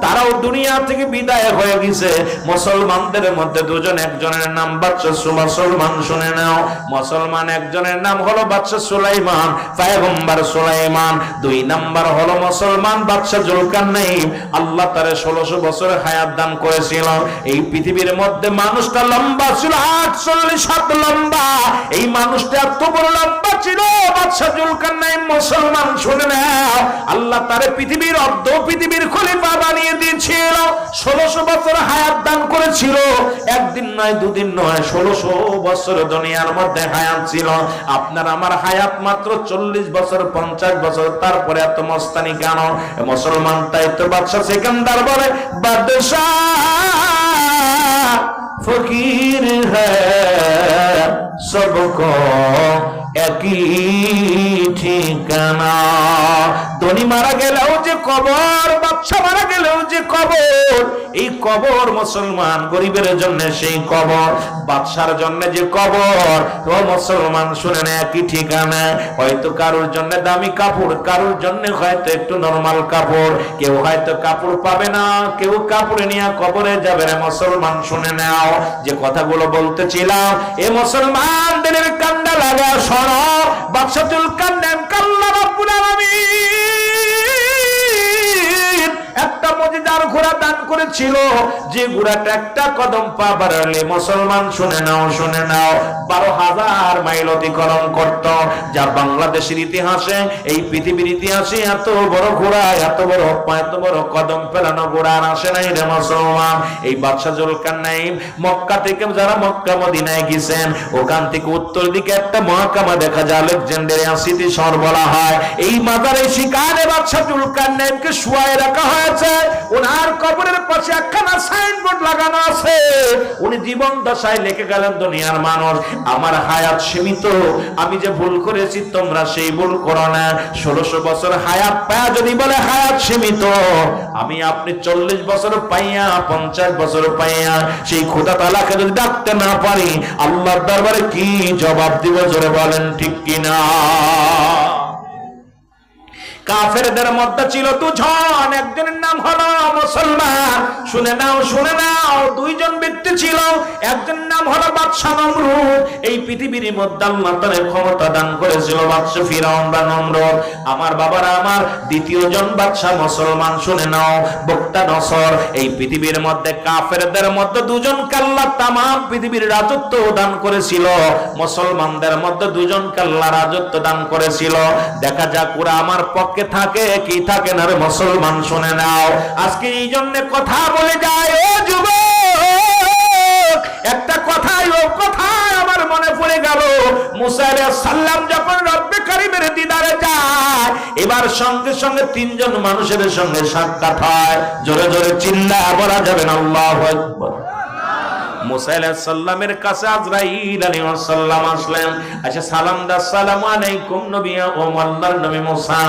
তারাও দুনিয়া থেকে বিদায় হয়ে গেছে। মুসলমানদের মধ্যে 2 জন, একজনের নাম বাদশা মুসলমান, শুনে নাও। মুসলমান একজনের নাম হলো বাদশা সুলাইমান, পয়গম্বর সুলাইমান। 2 নাম্বার হলো মুসলমান বাদশা জুলকারনাইন, আল্লাহ তারে 1600 বছর হায়াত দান করেছিল। এই পৃথিবীর মধ্যে মানুষটা লম্বা ছিল 48 হাত লম্বা, এই মানুষটা এত বড় লম্বা ছিল বাদশা জুলকারনাইন। মুসলমান শুনে নাও, আল্লাহ তারে পৃথিবীর পৃথিবীর খলিফা বানিয়ে দিয়েছিল, 1600 বছর হায়াত দান করেছিল। একদিন নয়, 2 দিন নয়, 1600 বছর দুনিয়ার মধ্যে হায়াত ছিল। আপনার আমার হায়াত মাত্র 40 বছর, 50 বছর, তারপরে এত মস্তানি কেন মুসলমান? তাই তো বাদশা সিকান্দার বলে, বাদশাহ ফকির হ্যায় সবকো একই ঠিকানা। ধনী মারা গেলেও যে কবর, বাদশা মারা গেলেও যে কবর। এই কবর মুসলমান গরিবের জন্য সেই কবর, বাদশার জন্য যে কবর, তো মুসলমান শুনে না একই ঠিকানা। হয়তো কারোর জন্য দামি কাপড়, কারোর জন্য হয়তো একটু নরমাল কাপড়, কেউ হয়তো কাপড় পাবে না, কেউ কাপড় নিয়ে কবরে যাবে রে মুসলমান। শুনে নাও, যে কথাগুলো বলতেছিলাম, এ মুসলমানদের কান্ডা লাগা শোনো। বাদশা জুলকারনাইন আল্লাহ রাব্বুল আলামিন একটা যে যার ঘোড়া দান করেছিল, যে ঘোড়াটা একটা কদম পা বাড়ালে মুসলমান শুনে নাও 12,000 মাইল অতিক্রম করত। যা বাংলাদেশের ইতিহাসে, এই পৃথিবীর ইতিহাসে এত বড় ঘোড়া, এত বড় কদম ফেলানো ঘোড়া আর আসে নাই রে মুসলমান। এই বাদশা জুলকারনাইন মক্কা থেকে যারা মক্কা মদিনায় গেছেন, ওখান থেকে উত্তর দিকে একটা মহকামা দেখা যায়, আলেকজান্ডারিয়া সিটি শহর বলা হয়। এই মাজারে শিকারে বাদশা জুলকারনাইনকে শুয়ায় রাখা হয়েছে। ওনার কবরের পাশে একখানা সাইনবোর্ড লাগানো আছে। উনি জীবন দশায় লিখে গেলেন, দুনিয়ার মানুষ, আমার হায়াত সীমিত, আমি যে ভুল করেছি তোমরা সেই ভুল করো না। 1600 বছর হায়াত পায়া যদি বলে হায়াত সীমিত, আমি আপনি 40 বছর পাইয়া 50 বছর পাইয়া সেই খোদা তাআলাকে যদি ডাকতে না পারি, আল্লাহর দরবারে কি জবাব দিব? জোরে বলেন ঠিক কিনা? কাফেরদের মধ্যে ছিল দুজন, একজনের নাম হলো মুসলমান। শুনে নাও, দুইজন ব্যক্তি ছিল। একজনের নাম হলো বাদশা নমরুদ। এই পৃথিবীর মধ্যে আল্লাহ তাআলা ক্ষমতা দান করেছিল বাদশা ফিরাউন বা নমরুদ। আমার বাবারা, আমার দ্বিতীয় জন বাদশা মুসলমান। শুনে নাও, বুকতানসর। এই পৃথিবীর মধ্যে কাফেরদের মধ্যে দুজনকে আল্লাহ তামাম পৃথিবীর রাজত্ব দান করেছিল। মুসলমানদের মধ্যে দুজনকে আল্লাহ রাজত্ব দান করেছিল। দেখা যাক ওরা আমার পক্ষে থাকে কি থাকে না রে মুসলমান। শুনে নাও, আজকে এই জন্য কথা বলে যায়, ও যুবক, একটা কথাই আমার মনে পড়ে গেল। মুসা আলাইহিস সালাম যখন রব্বে কারীমের দিদারে যায়, এবার সঙ্গে সঙ্গে 3 জন মানুষের সঙ্গে সাক্ষাৎ হয়। জোরে জোরে চিল্লা বলা যাবে না আল্লাহু আকবার। মুসা আলাইহিস সালামের কাছে আজরাইল আলাইহিস সালাম আসলেন। আচ্ছা, সালাম দা, আসসালামু আলাইকুম নবী, ও আল্লাহর নবী মুসা,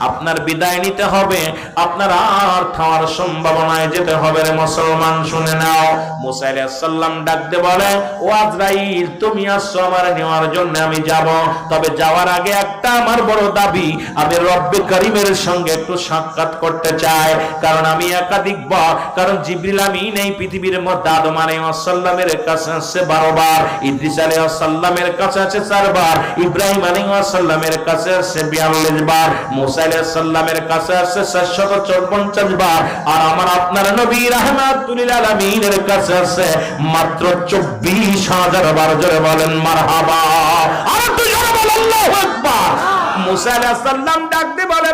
আপনার বিদায় নিতে হবে, আপনার আর খাওয়ার সম্ভাবনায় যেতে হবে রে মুসলমান। শুনে নাও, মুসা আলাইহিস সালাম ডাক দিয়ে বলে, ও আজরাইল, তুমি আসছো আমার নেওয়ার জন্য, আমি যাব। তবে যাওয়ার আগে একটা আমার বড় দাবি, আমি রব্বে কারীমের সঙ্গে একটু সাক্ষাৎ করতে চাই। কারণ আমি একাধিকবার, কারণ জিবরিল আমিন এই পৃথিবীর মধ্যে আদম আলাইহিস সালামের কাছে আছে 12 বার, ইদ্রিস আলাইহিস সালামের কাছে আছে 4 বার, ইব্রাহিম আলাইহিস সালামের কাছে আছে 42 বার, মুসা আলাইহিস সালামের কাছে আছে 754 বার, আর আমার আপনার নবী রাহমাতুল লিল আলামিনের কাছে আছে মাত্র 24,000 বার। জোরে বলেন মারহাবা। আর তুই জোরে বল আল্লাহু আকবার। মুসা আলাইহিস সালাম ডাক দিয়ে বলে,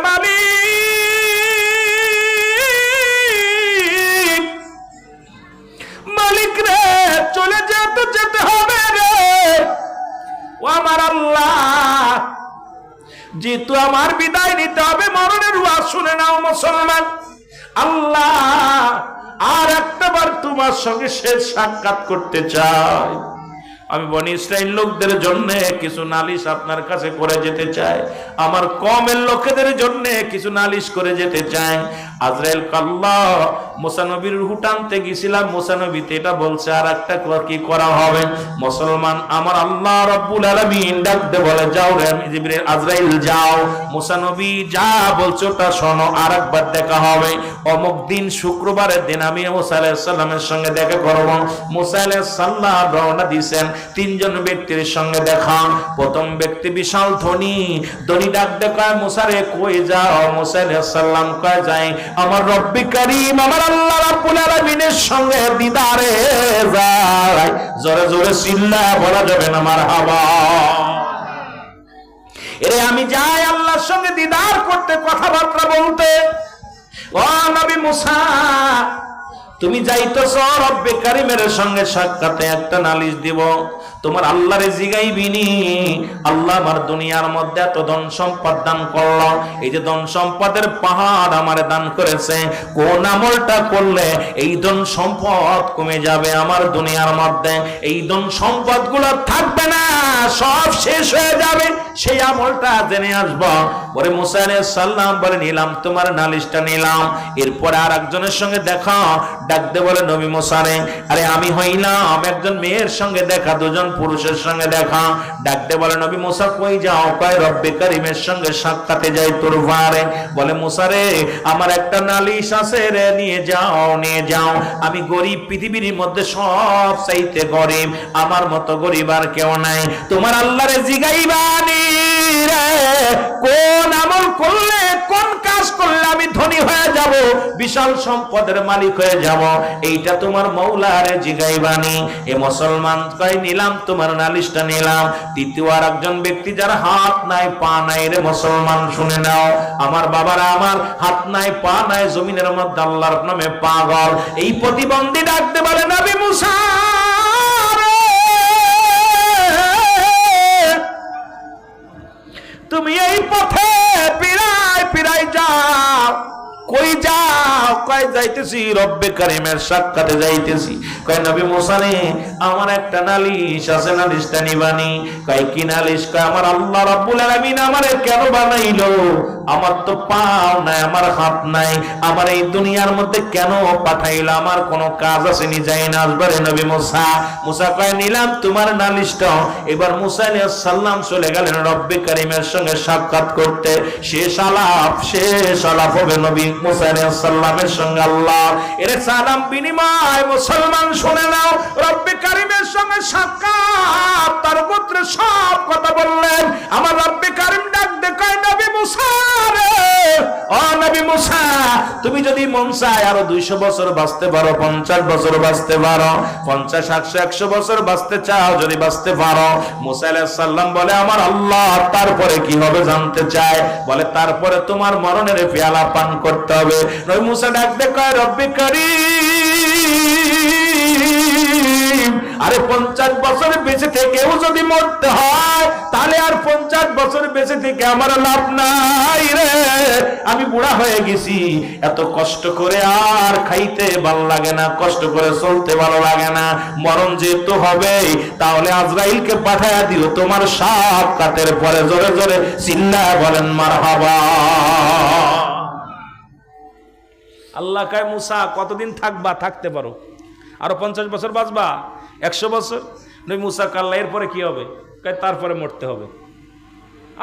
মালিক রে, চলে যেতে হবে রে। ও আমার আল্লাহ, যেহেতু আমার বিদায় নিতে হবে, মরণের ওয়াজ শুনে নাও মুসলমান। আল্লাহ, আর একটাবার তোমার সঙ্গে শেষ সাক্ষাৎ করতে চাই। আমি বনি ইসরাইল লোকদের জন্য কিছু নালিশ আপনার কাছে করে যেতে চাই, আমার কওমের লোকেদের জন্য কিছু নালিশ করে যেতে চাই। আজরাইল কাল্লা, মুসা নবীর রূহ টানতে গেছিলাম, মুসা নবীতে এটা বলছে, আর একটা কি করা হবে? মুসলমান, আমার আল্লাহ রাব্বুল আলামিন ডাক দে বলে, যাও রে জিবরিল, আজরাইল যাও, মুসা নবী যা বলছো তা শোনো, আর একবার দেখা হবে অমুক দিন, শুক্রবারের দিন আমি মুসা আলাইহিস সালামের সঙ্গে দেখা করব। মুসা আলাইহিস সালাম রওনা দিয়েছেন। 3 জন ব্যক্তির সঙ্গে দেখা। প্রথম ব্যক্তি বিশাল ধনী ডাক দেখায়, মুসা রে কই যাও? মুসা আলাইহিস সালাম কয়, যাই আমার রব্বে কারীম, আমার আল্লাহ রাব্বুল আলামিনের সঙ্গে দিদারে যাই। জোরে জোরে চিল্লা বলা যাবে না মারহাবা। এরে আমি যাই আল্লাহর সঙ্গে দিদার করতে, কথাবার্তা বলতে। ও নবী মুসা, তুমি যাইতেছো রব্বে কারীমের সঙ্গে সাক্ষাতে, একটা নালিশ দিব, তোমার আল্লাহরে জিগাইবিনি, আল্লাহ আমার দুনিয়ার মধ্যে এত ধন সম্পদ দান করলো, এই যে ধন সম্পদের পাহাড় আমারে দান করেছে, কোন আমলটা করলে এই ধন সম্পদ কমে যাবে আমার দুনিয়ার মধ্যে, এই ধন সম্পদ গুলো থাকবে না, সব শেষ হয়ে যাবে, সেই আমলটা জেনে আসবো। পরে মুসা আলাইহিস সালাম বলে, নিলাম, তোমার নালিশটা নিলাম। এরপর আর একজনের সঙ্গে দেখা, ডাকতে বলে, নবী মুসা রে, আরে আমি হইলাম একজন মেয়ের সঙ্গে দেখা, 2 জন পুরুষের সঙ্গে দেখা। ডাকতে বলে, নবী মুসা কই যাও? কয় রব্বে কারীমের সঙ্গে সাক্ষাতে যাই তোর ভারে। বলে, মুসা রে, আমার একটা নালিশ আছে রে, নিয়ে যাও। আমি গরিব, পৃথিবীর মধ্যে সব চাইতে গরিব, আমার মতো গরিব আর কেউ নাই, তোমার আল্লাহরে জিগাইবানি রে, কোন আমল করলে, কোন কাজ করলে আমি ধনী হয়ে যাব, বিশাল সম্পদের মালিক হয়ে যাব, এইটা তোমার মৌলারে জিগাইবানি। এ মুসলমান কয় নিলাম তোমার নালিশটা নিলাম। তৃতীয় আর একজন ব্যক্তি যার হাত নাই পা নাই, রে মুসলমান শুনে নাও আমার বাবারা, আমার হাত নাই পা নাই, জমিনের মধ্যে আল্লাহর নামে পাগল, এই প্রতিবন্ধী ডাকতে বলে নবী মুসা তুমি এই পথে পিরাই পিরাই যাও। কই যাও? কয় যাইতেছি রব্বে কারিমের সাক্ষাতে যাইতেছি। কয় নবী মুসা রে, আমার একটা নালিশ আছে, নালিশটা নিবানি। কয় কি নালিশ? কয় আমার আল্লাহ রাব্বুল আলামিন আমারে কেন বানাইলো? আমার তো পাও নাই, আমার হাত নাই, আমার এই দুনিয়ার মধ্যে কেন পাঠাইলো? আমার কোনো কাজ আছে নি, যাই না আসবারে নবী মুসা। মুসা কয় নিলাম তোমার নালিশটা। এবার মুসা আলাইহিস সালাম চলে গেলেন রব্বে কারিমের সঙ্গে সাক্ষাৎ করতে। শেষ আলাপ হবে নবী মুসা আলাইহিস সালামের সঙ্গে আল্লাহ এর সালাম বিনিময়। মুসলমান শুনে নাও, রব্বে কারিমের সঙ্গে সাক্ষাৎ, তার পুত্র সব কথা বললেন। আমার রব্বে কারিম ডাক দে কয় নবী মুসা রে, ও নবী মুসা, তুমি যদি মন চায় আরো 200 বছর বাঁচতে পারো, 50 বছর বাঁচতে পারো, 50, 800, 100 বছর বাঁচতে চাও, যদি বাঁচতে পারো। মুসা আলাইহিস সালাম বলে আমার আল্লাহ তারপরে কি হবে জানতে চায়। বলে তারপরে তোমার মরণের পেয়ালা পান করতে হবে। নবী মুসা ডাক দে কয় রব্বে কারীম, আরে 50 বছর বেঁচে থেকেও যদি মরতে হয়, তাহলে আর 50 বছর বেঁচে থেকে আমার লাভ নাই রে। আমি বুড়া হয়ে গেছি, এত কষ্ট করে আর খাইতে ভালো লাগে না, কষ্ট করে চলতে ভালো লাগে না। মরণ যেহেতু হবে, তাহলে আজরাইলকে পাঠায়া দিও তোমার সাক্ষাতের পরে। জোরে জোরে চিল্লায়া বলেন মারহাবা। আল্লাহ কয় মুসা কতদিন থাকবা? থাকতে পারো, আরো 50 বছর বাঁচবা, 100 বছর। নবী মুসা কাল্লা এরপরে কি হবে? কয় তারপরে মরতে হবে।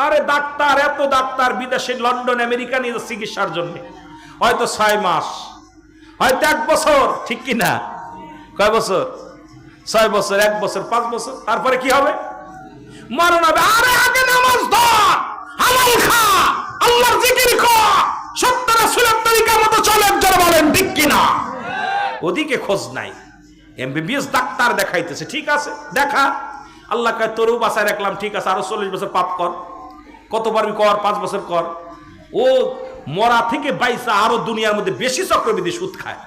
আরে ডাক্তার, এত ডাক্তার বিদেশে লন্ডন আমেরিকা নিয়ে চিকিৎসার জন্য, হয়তো 6 মাস, হয়তো 1 বছর, ঠিক কি না? কয় বছর? 6 বছর, 1 বছর, 5 বছর, তারপরে কি হবে? মরণ হবে। আরে আগে নামাজ ধর, হালাল খা, আল্লাহর জিকির কর, সত্য রাসূলের তরিকা মতো চলে, একজন বলেন ঠিক কি না? ওদিকে খোঁজ নাই, এমবিবিএস ডাক্তার দেখাইতেছে, ঠিক আছে দেখা। আল্লাহ কয় তোরও বাসায় রাখলাম, ঠিক আছে, আরো 40 বছর পাপ কর, কত পারবি কর, 5 বছর কর। ও মরা থেকে বাইসা আরো দুনিয়ার মধ্যে বেশি চক্রবৃদ্ধি সুদ খায়।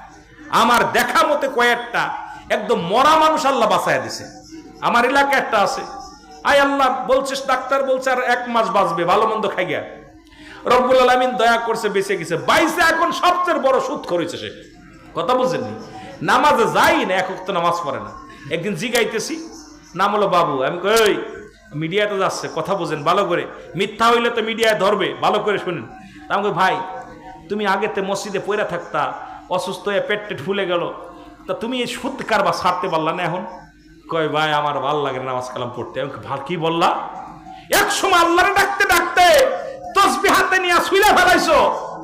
আমার দেখা মতে কয়েকটা একদম মরা মানুষ আল্লাহ বাঁচায় দিছে। আমার এলাকায় একটা আছে, আয় আল্লাহ বলছিস, ডাক্তার বলছে আর 1 মাস বাঁচবে, ভালো মন্দ খাই গিয়া, রব্বুল আলামিন দয়া করছে বেঁচে গেছে, বাইসে এখন সবচেয়ে বড় সুদ করেছে সে। কথা বুঝেননি? নামাজে যাই না, 1 ওয়াক্ত নামাজ পড়ে না। একদিন জিগাইতেছি, নাম হলো বাবু। আমি কই মিডিয়াতে যাচ্ছে, কথা বোঝেন ভালো করে, মিথ্যা হইলে তো মিডিয়ায় ধরবে, ভালো করে শুনেন। আমি ভাই তুমি আগেতে মসজিদে পড়ে থাকতা, অসুস্থ হয়ে পেট টেট ফুলে গেল, তা তুমি এই সুদ কারবার ছাড়তে পারলা না এখন? কয় ভাই আমার ভাল লাগে নামাজ কালাম পড়তে। আমি ভাল কি বললা? এক সময় আল্লাহরে ডাকতে ডাকতে তসবিহ হাতে নিয়ে শুইলা ফেলাইছো,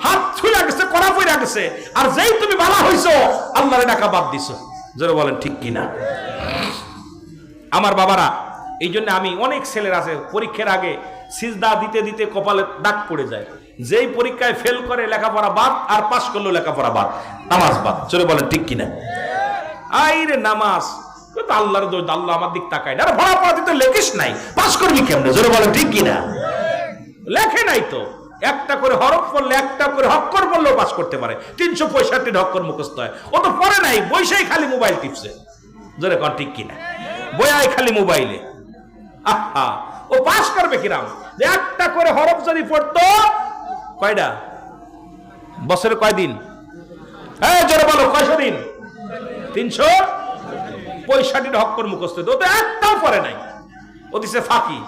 হাত ছুঁড়া গেছে, কড়া পড়া গেছে, আর যেই তুমি ভালো হইছো আল্লাহরে ডাকা বাদ দিছো। জোরে বলেন ঠিক কিনা? আমার বাবারা, এই জন্য আমি অনেক ছেলের আছে পরীক্ষার আগে সিজদা দিতে দিতে কপালে দাগ পড়ে যায়, যেই পরীক্ষায় ফেল করে লেখাপড়া বাদ, আর পাশ করলো লেখাপড়া বাদ, নামাজ বাদ। জোরে বলেন ঠিক কিনা? আইরে নামাজ আল্লাহর দোষ, আল্লাহ আমার দিক তাকায় না। আরে পড়া পড়া তুই তো লেখিস নাই, পাশ করবি কেমনে? জোরে বলেন ঠিক কিনা? লেখে নাই তো, একটা করে হরফ পড়লে, একটা করে হক্কর পড়লেও পাস করতে পারে। 365 হক্কর মুখস্থ হয়, ও তো পড়ে নাই, বইসাই খালি মোবাইল টিপছে। জোরে কন ঠিক কিনা? বইয়াই খালি মোবাইলে, আহা ও পাস করবে কিরাম? যে একটা করে হরফ যদি পড়তো, কয়টা বছরে কয়দিন? হ্যাঁ জোরে বলো, কয়শো দিন? 365 হক্কর মুখস্থ, ও তো একটাও পড়ে নাই। ও দিছে ফাঁকি,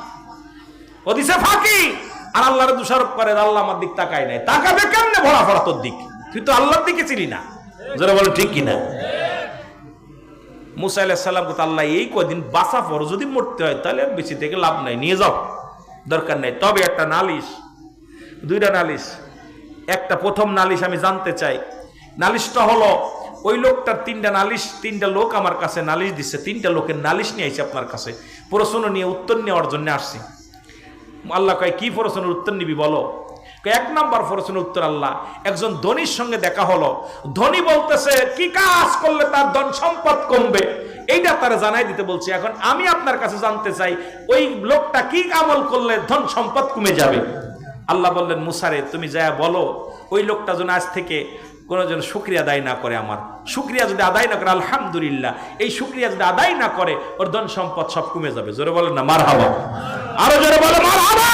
ও দিছে ফাঁকি, আর আল্লাহর দোষারোপ করে আল্লাহ আমার দিক তাকায় নাই। তাকাবে কেমনে? ভরা ভরা তোর দিক, তুই তো আল্লাহর দিকে চিনি না। যারা বলে ঠিক কিনা? মুসা আলাইহিস সালাম কথা আল্লাহ এই কয়দিন বাঁচা পর যদি মরতে হয় তাহলে আর বেঁচে থেকে লাভ নাই, নিয়ে যাও, দরকার নাই। তবে একটা নালিশ, 2টা নালিশ। একটা প্রথম নালিশ আমি জানতে চাই, নালিশটা হলো ওই লোকটার 3টা নালিশ, 3টা লোক আমার কাছে নালিশ দিচ্ছে, 3টা লোকের নালিশ নিয়ে আইছে আপনার কাছে, প্রশ্ন নিয়ে উত্তর নেওয়ার জন্য আসছি। আল্লাহ কয় কি প্রশ্নের উত্তর নিবি বলো? এক নাম্বার প্রশ্নের উত্তর আল্লাহ, একজন ধনীর সঙ্গে দেখা হলো, ধনী বলতেছে কি কাজ করলে তার ধন সম্পদ কমবে এইটা তারা জানাই দিতে বলছে। এখন আমি আপনার কাছে জানতে চাই ওই লোকটা কি আমল করলে ধন সম্পদ কমে যাবে? আল্লাহ বললেন মুসারে তুমি যা বলো ওই লোকটা যেন আজ থেকে কোনো যেন শুকরিয়া আদায় না করে, আমার শুকরিয়া যদি আদায় না করে, আলহামদুলিল্লাহ এই শুকরিয়া যদি আদায় না করে ওর ধন সম্পদ সব কমে যাবে। জোরে বলেন না মারহাবা, আরো জোরে বলে মারহাবা।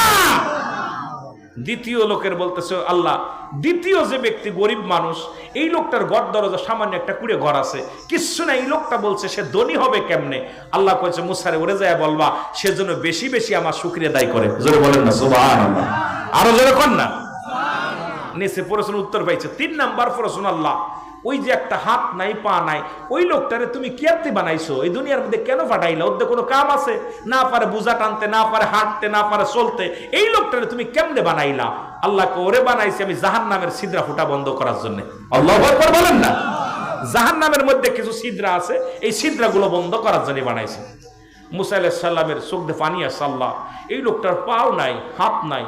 দ্বিতীয় লোকের বলতেছে আল্লাহ, দ্বিতীয় যে ব্যক্তি গরিব মানুষ, এই লোকটার ঘর দরজা সামান্য একটা কুড়ে ঘর আছে, কিচ্ছু না, এই লোকটা বলছে সে ধনী হবে কেমনে? আল্লাহ কয়েছে মুসারে ওরে যায় বলবা সেজন্য বেশি বেশি আমার শুকরিয়া আদায় করে। জোরে বলেন না সুবহানাল্লাহ, আরো জোরে কর না। নিচে প্রশ্ন উত্তর পাইছে। 3 নাম্বার প্রশ্ন আল্লাহ, ওই যে একটা হাত নাই পা নাই ওই লোকটারে তুমি কিয়াতে বানাইছো, এই দুনিয়ার মধ্যে কেন পাঠাইলা? ওদের কোনো কাম আছে? না পারে বোঝা টানতে, না পারে হাঁটতে, না পারে চলতে, এই লোকটারে তুমি কেমনে বানাইলা? আল্লাহকে ওরে বানাইছি আমি জাহান্নামের ছিদ্রা ফুটা বন্ধ করার জন্য। আল্লাহু আকবার বলেন না। জাহান্নামের মধ্যে কিছু ছিদ্রা আছে, এই ছিদ্রাগুলো বন্ধ করার জন্য বানাইছি। মুসা আলাইহিস সালামের চোখ দিয়ে পানি আসে, আল্লাহ এই লোকটার পাও নাই হাত নাই,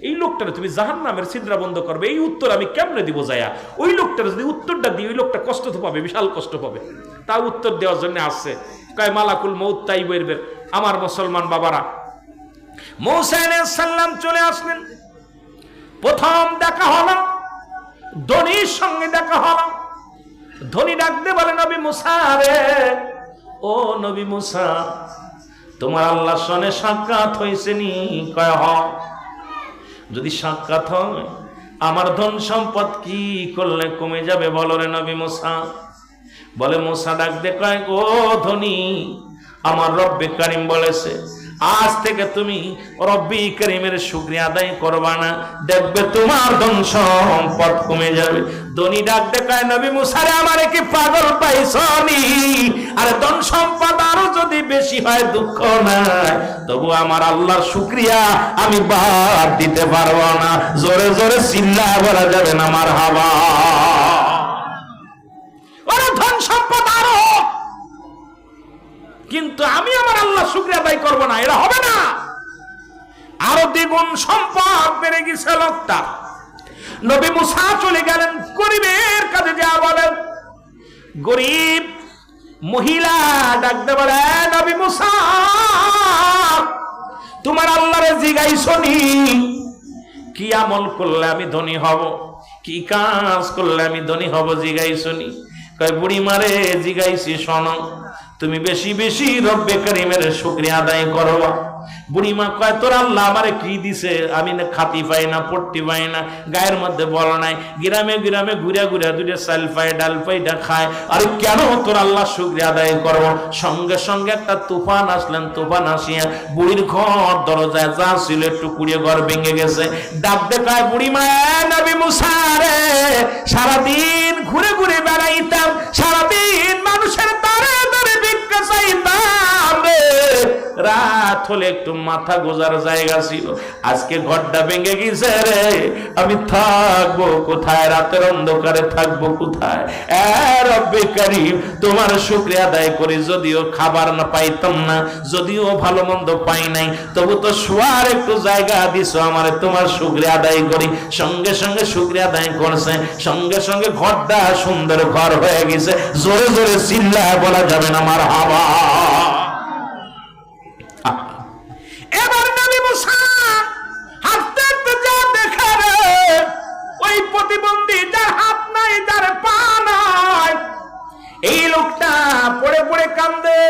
এই লোকটারে তুমি জাহান্নামের ছিদ্রা বন্ধ করবে, এই উত্তর আমি কেমনে দিব যায়া? ওই লোকটার যদি উত্তরটা দিই ওই লোকটা কষ্ট তো পাবে, বিশাল কষ্ট পাবে। তা উত্তর দেওয়ার জন্য আসছে, কয় মালাকুল মউত তাই বেরবে। আমার মুসলমান বাবারা, মুসা আলাইহিস সালাম চলে আসলেন, প্রথম দেখা হলো ধনীর সঙ্গে দেখা হলো। ধনী ডাকতে বলে নবী মুসা রে, ও নবী মুসা তোমার আল্লাহর সঙ্গে সাক্ষাৎ হয়েছে নি? কয় হ। যদি সাক্ষাৎ হয় আমার ধন সম্পদ কি করলে কমে যাবে বলো রে নবী মুসা? বলে মুসা ডাক দে কয় ও ধনী, আমার রব্বে কারিম বলেছে আজ থেকে তুমি রব্বি কারিমের শুকরিয়া আদায় করবা না, দেখবে তোমার ধন সম্পদ কমে যাবে। ধনী ডাক দে কয় নবী মুসা রে আমারে কি পাগল পাইছনি? আরে ধন সম্পদ আরো যদি বেশি হয় দুঃখ নাই, তবু আমার আল্লাহর শুকরিয়া আমি বাদ দিতে পারবো না। জোরে জোরে চিল্লায় বলা যাবে না মারহাবা। ওরে ধন সম্পদ আরো, কিন্তু আমি আমার আল্লাহ শুকরিয়া আদায় করবো না, এটা হবে না। আরো দ্বিগুণ সম্পদ বেড়ে গেছে লোকটা। নবী মুসা চলে গেলেন গরিবের কাছে, যা বলেন গরিব মহিলা ডাকতে বলে নবী মুসা তোমার আল্লাহরে জিগাইছনি কি আমল করলে আমি ধনী হব, কি কাজ করলে আমি ধনী হব জিগাইছনি? কয় বুড়ি মারে জিগাইছি শোনো, তুমি বেশি বেশি রব্বে কারিমের শুকরিয়া আদায় করবা। বুড়িমা কয় তোর আল্লাহ আমারে কি দিছে? আমি না খাতি পাই না, পট্টি পাই না, গায়ের মধ্যে বল নাই, গ্রামে গ্রামে ঘুরে ঘুরে দুটো চাল পাই ডাল পাইটা খায়, আর কেন তোর আল্লাহ শুকরিয়া আদায় করব? সঙ্গে সঙ্গে একটা তুফান আসলেন, তুফান আসিয়া বুড়ির ঘর দরজায় যা ছিল একটু কুড়িয়ে ঘর ভেঙে গেছে। ডাক দেখায় বুড়িমা নবী মুসা রে, সারাদিন ঘুরে ঘুরে বেড়াইতাম, সারাদিন মানুষের দ্বারে দ্বারে ভিক্ষা চাইতাম রে, রাত হলে একটু মাথা গোজার জায়গা ছিল, আজকে ঘরটা ভেঙে গেছে রে, আমি থাকবো কোথায়? রাতের অন্ধকারে থাকবো কোথায়? রব্বে কারীম তোমার শুকরিয়া আদায় করি, যদিও খাবার না পাইতাম না, যদিও ভালো মন্দ পাই নাই, তবু তো শোয়ার একটু জায়গা দিছো আমারে, তোমার শুকরিয়া আদায় করি। সঙ্গে সঙ্গে শুকরিয়া আদায় করছে, সঙ্গে সঙ্গে ঘরটা সুন্দর ঘর হয়ে গেছে। জোরে জোরে চিল্লায় বলা যাবে না মারহাবা। এবার নবী মুসা হাঁটতে হাঁটতে যা দেখে রে, ওই প্রতিবন্ধী যার হাত নাই যার পা নাই, এই লোকটা পড়ে পড়ে কান্দে,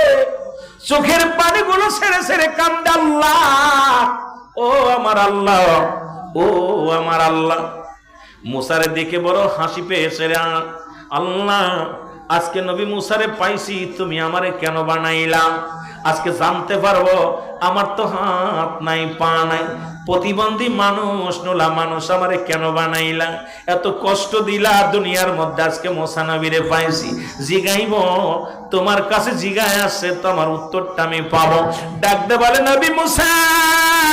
চোখের পানিগুলো ছেড়ে ছেড়ে কান্দে। আল্লাহ ও আমার আল্লাহ, ও আমার আল্লাহ। মুসারে দেখে বড় হাসি পেয়েছে রে। আল্লাহ আজকে নবী মুসারে পাইছি, তুমি আমারে কেন বানাইলা? আজকে জানতে পারবো আমার তো হাত নাই পা নাই, প্রতিবন্ধী মানুষ, নোলা মানুষ, আমারে কেন বানাইলা? এত কষ্ট দিলা দুনিয়ার মধ্যে, আজকে মুসা নবীরে পাইছি, জিগাইব তোমার কাছে জিগায় আসছে, তোমার উত্তরটা আমি পাবো। ডাকতে বলে নবী মুসা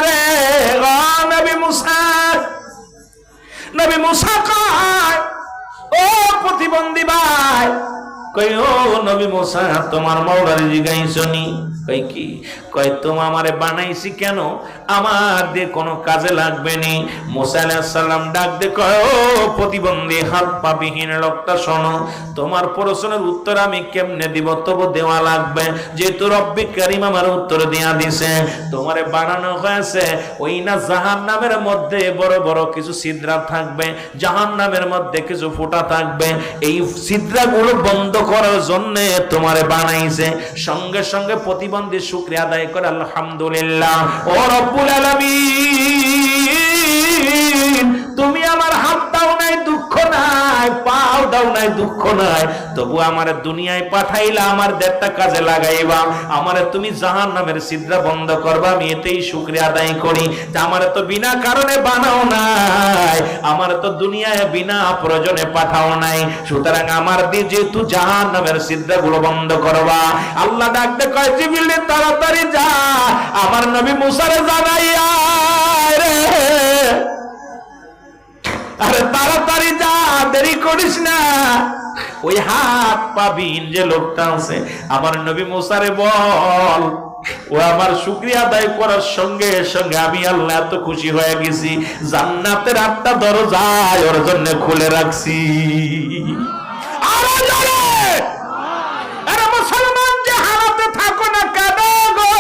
রে, নবী মুসা। নবী মুসা কয় ও প্রতিবন্ধী ভাই, কই ও নবী মুসা তোমার মাওলারে জিগাইছনি? কই কি কয় তুমি আমারে বানাইছি কেন, আমার দিয়ে কোনো কাজে লাগবে নি। মুসা আলাইহিস সালাম ডাক দিয়ে কয় ও প্রতিবন্ধী হাত পা বিহীন লোকটা, শোনো তোমার প্রশ্নের উত্তর আমি কেমনে দিব, তবু দেওয়া লাগবে, যেহেতু রব্বি কারীম আমার উত্তর দিয়া দিছে। তোমারে বানানো হয়েছে ওই না জাহান্নামের মধ্যে বড় বড় কিছু ছিদ্রা থাকবে, জাহান্নামের মধ্যে কিছু ফুটা থাকবে, এই ছিদ্রাগুলো বন্ধ করার জন্য তোমারে বানাইছে। সঙ্গে সঙ্গে প্রতিবন্ধী শুকরিয়া আদায় করে আলহামদুলিল্লাহ, ও রব্বুল আলামিন তুমি আমার হাত দাও নাই দুঃখ নাই, পাও দাও নাই দুঃখ নাই, তবু আমার দুনিয়ায় পাঠাইলা আমার দেড়টা কাজে লাগাইবা, আমারে তুমি জাহান্নামের ছিদ্রা বন্ধ করবা, আমি এতেই শুকরিয়া আদায় করি। আমারে তো বিনা কারণে বানাও নাই, আমার তো দুনিয়ায় বিনা প্রয়োজনে পাঠাও নাই, সুতরাং আমার দিয়ে যেহেতু জাহান্নামের ছিদ্রাগুলো বন্ধ করবা। আল্লাহ ডাকতে কয় জিবরিল তাড়াতাড়ি যা আমার নবী মুসারে জানাইয়া রে, আরে তাড়াতাড়ি যা, দেরি করিস না। ওই হাত পা বিহীন যে লোকটা আছে আমার নবী মুসারে বল, ও আমার শুকরিয়া আদায় করার সঙ্গে সঙ্গে আমি আল্লাহ এত খুশি হয়ে গেছি, জান্নাতের 8টা দরজা ওর জন্য খুলে রাখছি। আরো জোরে, আরে মুসলমান যে হালাতে থাকো না কেন গো,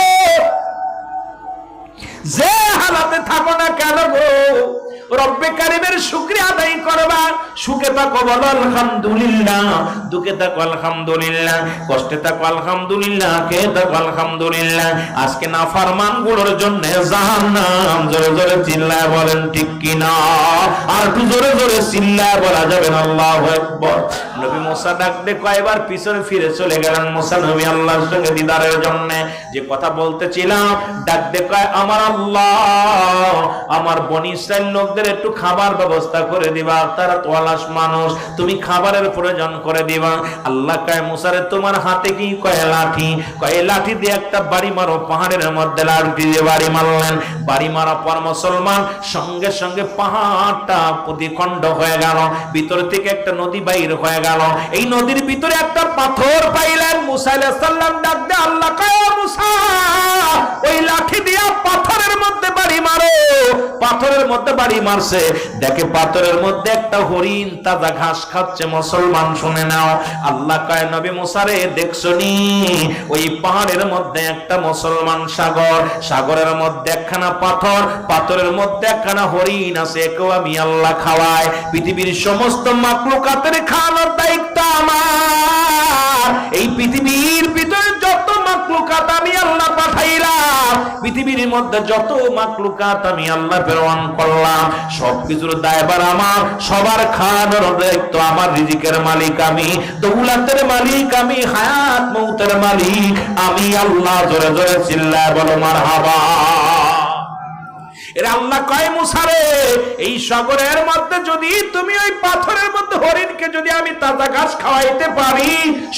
যে হালাতে থাকো না কেন গো, রব্বে কারীমের শুকরিয়া আদায় করবা। সুখে থাকো বলো আলহামদুলিল্লাহ, দুঃখে থাকো আলহামদুলিল্লাহ, কষ্টে থাকো আলহামদুলিল্লাহ, খেয়ে থাকো আলহামদুলিল্লাহ। আজকে নাফরমান গুলোর জন্য জাহান্নাম, জোরে জোরে চিল্লায় বলেন ঠিক কিনা, আর একটু জোরে জোরে চিল্লায় বলা যাবে না আল্লাহু আকবার। নবী মুসা ডাকতে কয়বার পিছনে ফিরে চলে গেলেন। মুসা নবী আল্লাহর সঙ্গে দিদারের জন্য যে কথা বলতেছিলাম, ডাকতে কয় আমার আল্লাহ আমার বনি ইসরাইল লোকদের একটু খাবার ব্যবস্থা করে দিবা, তারা তো অলস মানুষ, তুমি খাবারের প্রয়োজন করে দিবা। আল্লাহ কয় মুসারে তোমার হাতে কি, কয় লাঠি, কয় লাঠি দিয়ে একটা বাড়ি মারো, পাহাড়ের মধ্যে লাঠি দিয়ে বাড়ি মারলেন। বাড়ি মারা পর মুসলমান সঙ্গে সঙ্গে পাহাড়টা প্রতিখণ্ড হয়ে গেল, ভিতর থেকে একটা নদী বাইর হয়ে গেল। এই নদীর ভিতরে একটা পাথর পাইলেন। মুসা আলাইহিস সালাম ডাক দিয়ে আল্লাহ কয় মুসা ওই লাঠি দিয়া পাথরের মধ্যে বাড়ি মারো। পাথরের মধ্যে বাড়ি মারছে, দেখে পাথরের মধ্যে একটা হরিণ তাজা ঘাস খাচ্ছে। মুসলমান শুনে নাও, আল্লাহ কয় নবী মুসা রে দেখছো নি ওই পাহাড়ের মধ্যে একটা মুসলমান সাগর, সাগরের মধ্যে একখানা পাথর, পাথরের মধ্যে একখানা হরিণ আছে, একেও আমি আল্লাহ খাওয়াই। পৃথিবীর সমস্ত মাখলুকাতের খাওয়ানোর দায়িত্ব আমার। এই পৃথিবীর ভিতরে যত মাখলুকাত আমি আল্লাহ পাঠাইলাম, পৃথিবীর মধ্যে যত মাখলুকাত আমি আল্লাহ প্রেরণ করলাম, সবকিছুর দায়ভার আমার, সবার খাওয়ানোর দায়িত্ব আমার। রিজিকের মালিক আমি, দৌলতের মালিক আমি, হায়াত মৌতের মালিক আমি আল্লাহ। জোরে জোরে চিল্লায় বলো মারহাবা। এরা আল্লাহ কয় মুসা রে এই সাগরের মধ্যে যদি তুমি ওই পাথরের মধ্যে হরিণকে যদি আমি তাজা ঘাস খাওয়াইতে পারি,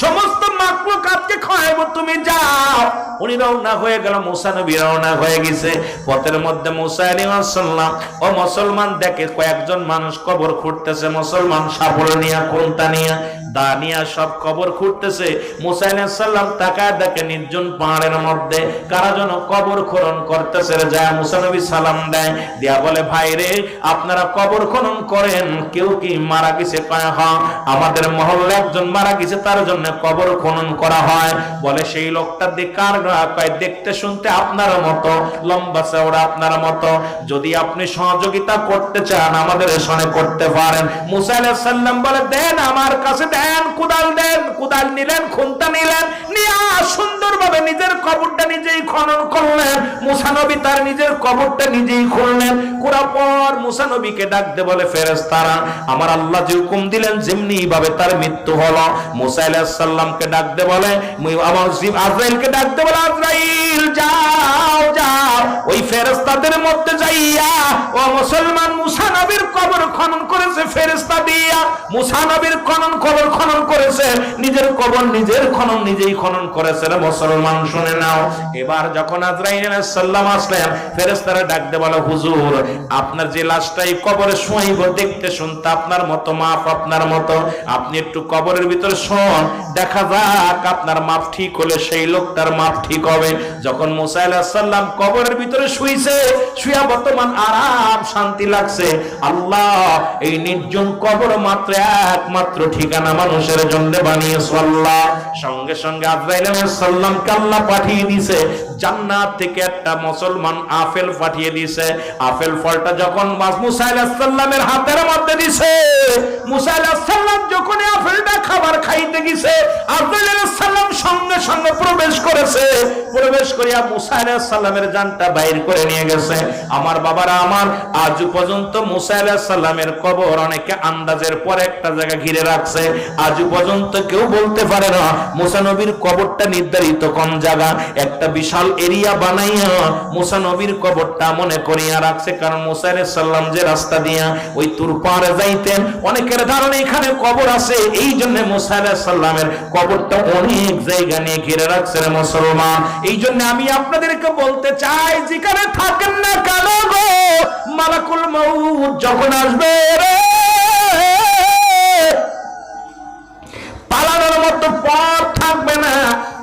সমস্ত মাখলুকাতকে খাওয়াইবো, তুমি যাও। উনি রওনা হয়ে গেল, মুসা নবী রওনা হয়ে গেছে। পথের মধ্যে মুসা আলাইহিস সালাম ও মুসলমান দেখে কয়েকজন মানুষ কবর খুঁড়তেছে। মুসলমান সাপড় নিয়া, কোনটা নিয়া, দা নিয়া সব কবর খুঁড়তেছে। মুসা আলাইহিস সালাম তাকায় দেখে নির্জন পাহাড়ের মধ্যে কারা যেন কবর খনন করতেছে। যায় মুসা নবী সালাম দেয়, দিয়া বলে ভাই রে আপনারা কবর খনন করেন, কেউ কি মারা গেছে? কয় হ্যাঁ আমাদের মহল্লা একজন মারা গেছে, তার জন্য কবর খনন করা হয়। বলে সেই লোকটা দেখার কয় দেখতে শুনতে আপনার মতো, লম্বা চওড়া আপনার মতো, যদি আপনি সহযোগিতা করতে চান আমাদের সঙ্গে করতে পারেন। মুসা আলাইহিস সালাম বলে দেন আমার কাছে দেন, কুদাল দেন। কুদাল নিলেন, খুন্তা নিলেন, নিয়ে সুন্দরভাবে নিজের কবরটা নিজেই খনন করলেন। মুসা নবী তার নিজের কবরটা নিজেই খুললেন। কোরা পর মুসা নবীকে ডাকতে বলে ফেরেশতারা আমার আল্লাহ যে হুকুম দিলেন যেমনি ভাবে তার মৃত্যু হলো। মুসা আলাইহিস সালামকে ডাকতে বলে, আমার আজরাইলকে ডাকতে বলে আজরাইল যাও যাও ওই ফেরেশতাদের মধ্যে যাইয়া ও মুসলমান মুসা নবীর কবর খনন করেছে ফেরেশতা দিয়া, মুসা নবীর কবর খনন করেছে, নিজের কবর নিজের খনন নিজেই খনন করেছে। মুসলমান শুনে নাও। এবার যখন আজরাইল আলাইহিস সালাম আসলেন, ফেরেশতারা ডাক দিয়ে বলে, হুজুর আপনার যে লাশটাই কবরে শোয়াইব, দেখতে শুনতে আপনার মতো মাপ, আপনার মতো, আপনি একটু কবরের ভিতর শোন, দেখা যাক আপনার মাপ ঠিক হলে সেই লোকটার মাপ ঠিক হবে। যখন মুসা আলাইহিস সালাম কবরের ভিতরে শুইছে, শুয়া বর্তমান আরাম শান্তি লাগছে। আল্লাহ এই নির্জন কবর মাত্র একমাত্র ঠিকানা মানুষের জন্য বানিয়েছে আল্লাহ। সঙ্গে সঙ্গে আজরাইল আলাইহিস সালামকে আল্লাহ পাঠিয়ে দিয়েছে জান্নাত থেকে একটা মুসলমান আপেল পাঠিয়ে দিয়েছে। আপেল ফলটা যখন মুসা আলাইহিস সালামের হাতের মধ্যে দিয়েছে, মুসা আলাইহিস সালাম যখন আপেলটা খাবার খাইতে গেছে, আজরাইল আলাইহিস সালাম সঙ্গে সঙ্গে প্রবেশ করেছে। প্রবেশ করিয়া মুসা আলাইহিস সালামের জানটা বাইর করে নিয়ে গেছে। আমার বাবারা আমার, আজ পর্যন্ত মুসা আলাইহিস সালামের কবর অনেকে আন্দাজের পর একটা জায়গা ঘিরে রাখছে। আজ পর্যন্ত কেউ বলতে পারে না মুসা নবীর কবরটা নির্ধারিত কোন জায়গা। একটা বিশাল এরিয়া বানাইয়া মুসা নবীর কবরটা মনে করিয়া রাখছে। কারণ মুসা আলাইহিস সালাম যে রাস্তা দিয়া ওই তুর পাহাড়ে যাইতেন, অনেকের ধারণা এখানে কবর আছে, এই জন্য মুসা আলাইহিস সালামের কবরটা অনেক জায়গা নিয়ে ঘিরে রাখছে রে মুসলমান। এই জন্য আমি আপনাদেরকে বলতে চাই, যেখানে থাকেন না কেন গো, মালাকুল মউত যখন আসবে রে, পালানোর মতো পথ থাকবে না।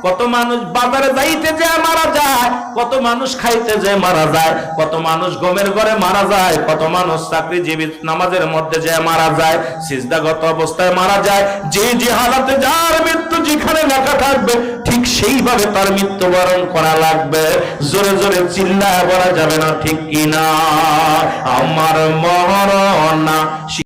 কত মানুষ বাজারে যাইতে যায় মারা যায়, কত মানুষ খাইতে যায় মারা যায়, কত মানুষ গমের ঘরে মারা যায়, কত মানুষ চাকরিজীবী নামাজের মধ্যে যায় মারা যায়, সিজদাগত অবস্থায় মারা যায়। যে যে হালাতে যার মৃত্যু যেখানে লেখা থাকবে, ঠিক সেইভাবে তার মৃত্যুবরণ করা লাগবে। জোরে জোরে চিল্লায় বলা যাবে না, ঠিক কিনা? আমার মরণ